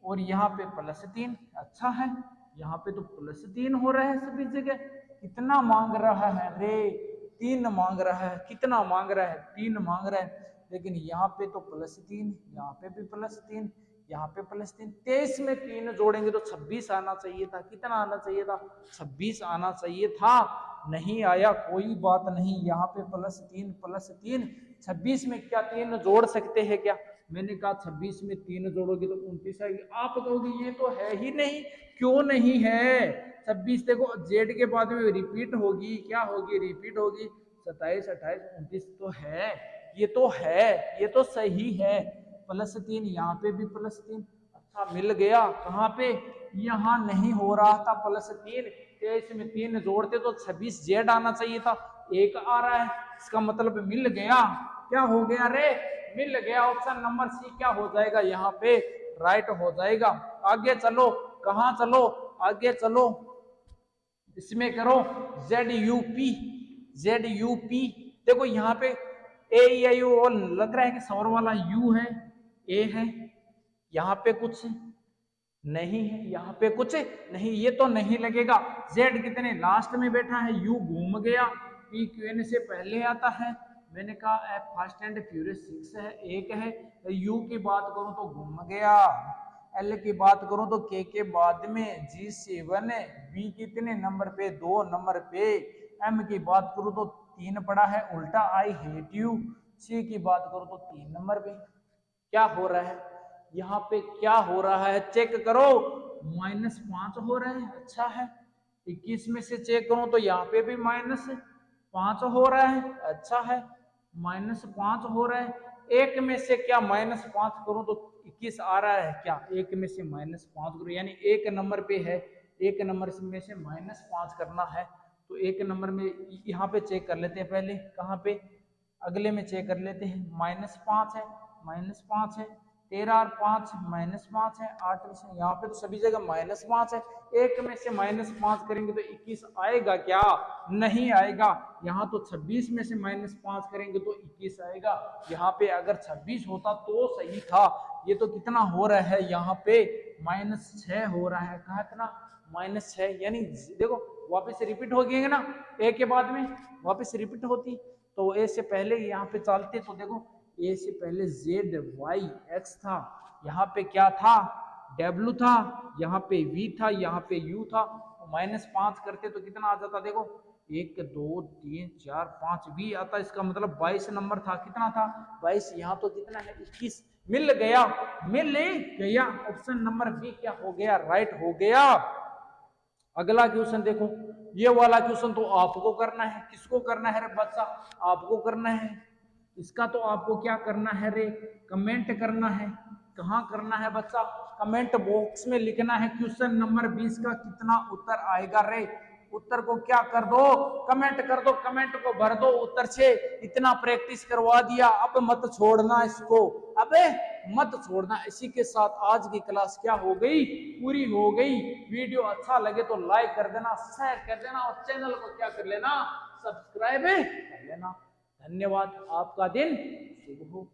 और यहाँ पे +3, अच्छा है। यहाँ पे तो +3 हो रहा है सभी जगह। कितना मांग रहा है रे, 3 मांग रहा है। कितना मांग रहा है, 3 मांग रहा है। लेकिन यहाँ पे तो +3, यहाँ पे भी +3, यहाँ पे +3। 23 में 3 जोड़ेंगे तो 26 आना चाहिए था। कितना आना चाहिए था, 26 आना चाहिए था। नहीं आया, कोई बात नहीं। यहाँ पे +3 +3, 26 में क्या 3 जोड़ सकते हैं क्या। मैंने कहा 26 में 3 जोड़ोगे तो 29 आएगी। आप कहोगे ये तो है ही नहीं, क्यों नहीं है। 26 देखो जेड के बाद में रिपीट होगी, क्या होगी, रिपीट होगी। 27 28 29 तो है, ये तो है, ये तो सही है। +3, यहाँ पे भी +3। अच्छा मिल गया, कहाँ पे, यहाँ नहीं हो रहा था +3। 23 में 3 जोड़ते तो 26 जेड आना चाहिए था, 1 आ रहा है। इसका मतलब मिल गया, क्या हो गया रे, मिल गया। ऑप्शन नंबर सी क्या हो जाएगा, यहाँ पे राइट हो जाएगा। आगे चलो, कहाँ चलो, आगे चलो। इसमें करो ZUP, ZUP। देखो यहाँ पे AEIO लग रहा है कि सौर वाला U है, A है। यहाँ पे कुछ नहीं है, यहाँ पे कुछ नहीं, ये तो नहीं लगेगा। Z कितने लास्ट में बैठा है, U घूम गया। P क्वीन से पहले आता है। मैंने कहा F फास्ट एंड फ्यूरियस 6 है, 1 है। U की बात करूं तो घूम गया। L की बात करूं तो K के बाद में G7 है। B कितने नंबर पे, 2 नंबर पे। एम की बात करूं तो 3 पड़ा है, उल्टा आई हेट यू। सी की बात करूं तो 3 नंबर पे क्या हो रहा है, यहाँ पे क्या हो रहा है चेक करो, -5 हो रहा है। अच्छा है, 21 में से चेक करूं तो यहाँ पे भी -5 हो रहा है। अच्छा है, -5 हो रहा है। एक में से क्या -5 करूं तो 21 आ रहा है क्या, एक में से -5 करूं यानी एक नंबर पे है, एक नंबर में से -5 करना है। तो एक नंबर में यहाँ पे चेक कर लेते हैं पहले, कहाँ पे, अगले में चेक कर लेते हैं। -5 है, -5 है, 13 और 5 -5 है, 8 में से यहाँ पे तो सभी जगह -5 है। एक में से -5 करेंगे तो 21 आएगा क्या, नहीं आएगा। यहाँ तो 26 में से -5 करेंगे तो 21 आएगा। यहाँ पे अगर 26 होता तो सही था। ये तो कितना हो रहा है, यहाँ पे -6 हो रहा है। कहा इतना -6, यानी देखो वापस रिपीट हो गए ना, ए के बाद में वापस रिपीट होती। तो ए से पहले यहाँ पे चलते तो देखो ए से पहले ZY X था, यहाँ पे क्या था W था, यहाँ पे V था, यहाँ पे U था। -5 करते तो कितना आ जाता, देखो 1 2 3 4 5 V आता, इसका मतलब 22 नंबर था। कितना था 22, यहाँ तो कितना है 21। मिल गया, मिल गया, ऑप्शन नंबर बी क्या हो गया, राइट हो गया। अगला क्वेश्चन देखो, ये वाला क्वेश्चन तो आपको करना है। किसको करना है रे बच्चा, आपको करना है। इसका तो आपको क्या करना है रे, कमेंट करना है। कहाँ करना है बच्चा, कमेंट बॉक्स में लिखना है क्वेश्चन नंबर 20 का कितना उत्तर आएगा रे। उत्तर को क्या कर दो, कमेंट कर दो, कमेंट को भर दो उत्तर से। इतना प्रैक्टिस करवा दिया, अब मत छोड़ना इसको, अबे मत छोड़ना। इसी के साथ आज की क्लास क्या हो गई, पूरी हो गई। वीडियो अच्छा लगे तो लाइक कर देना, शेयर कर देना और चैनल को क्या कर लेना, सब्सक्राइब कर लेना। धन्यवाद, आपका दिन शुभ हो।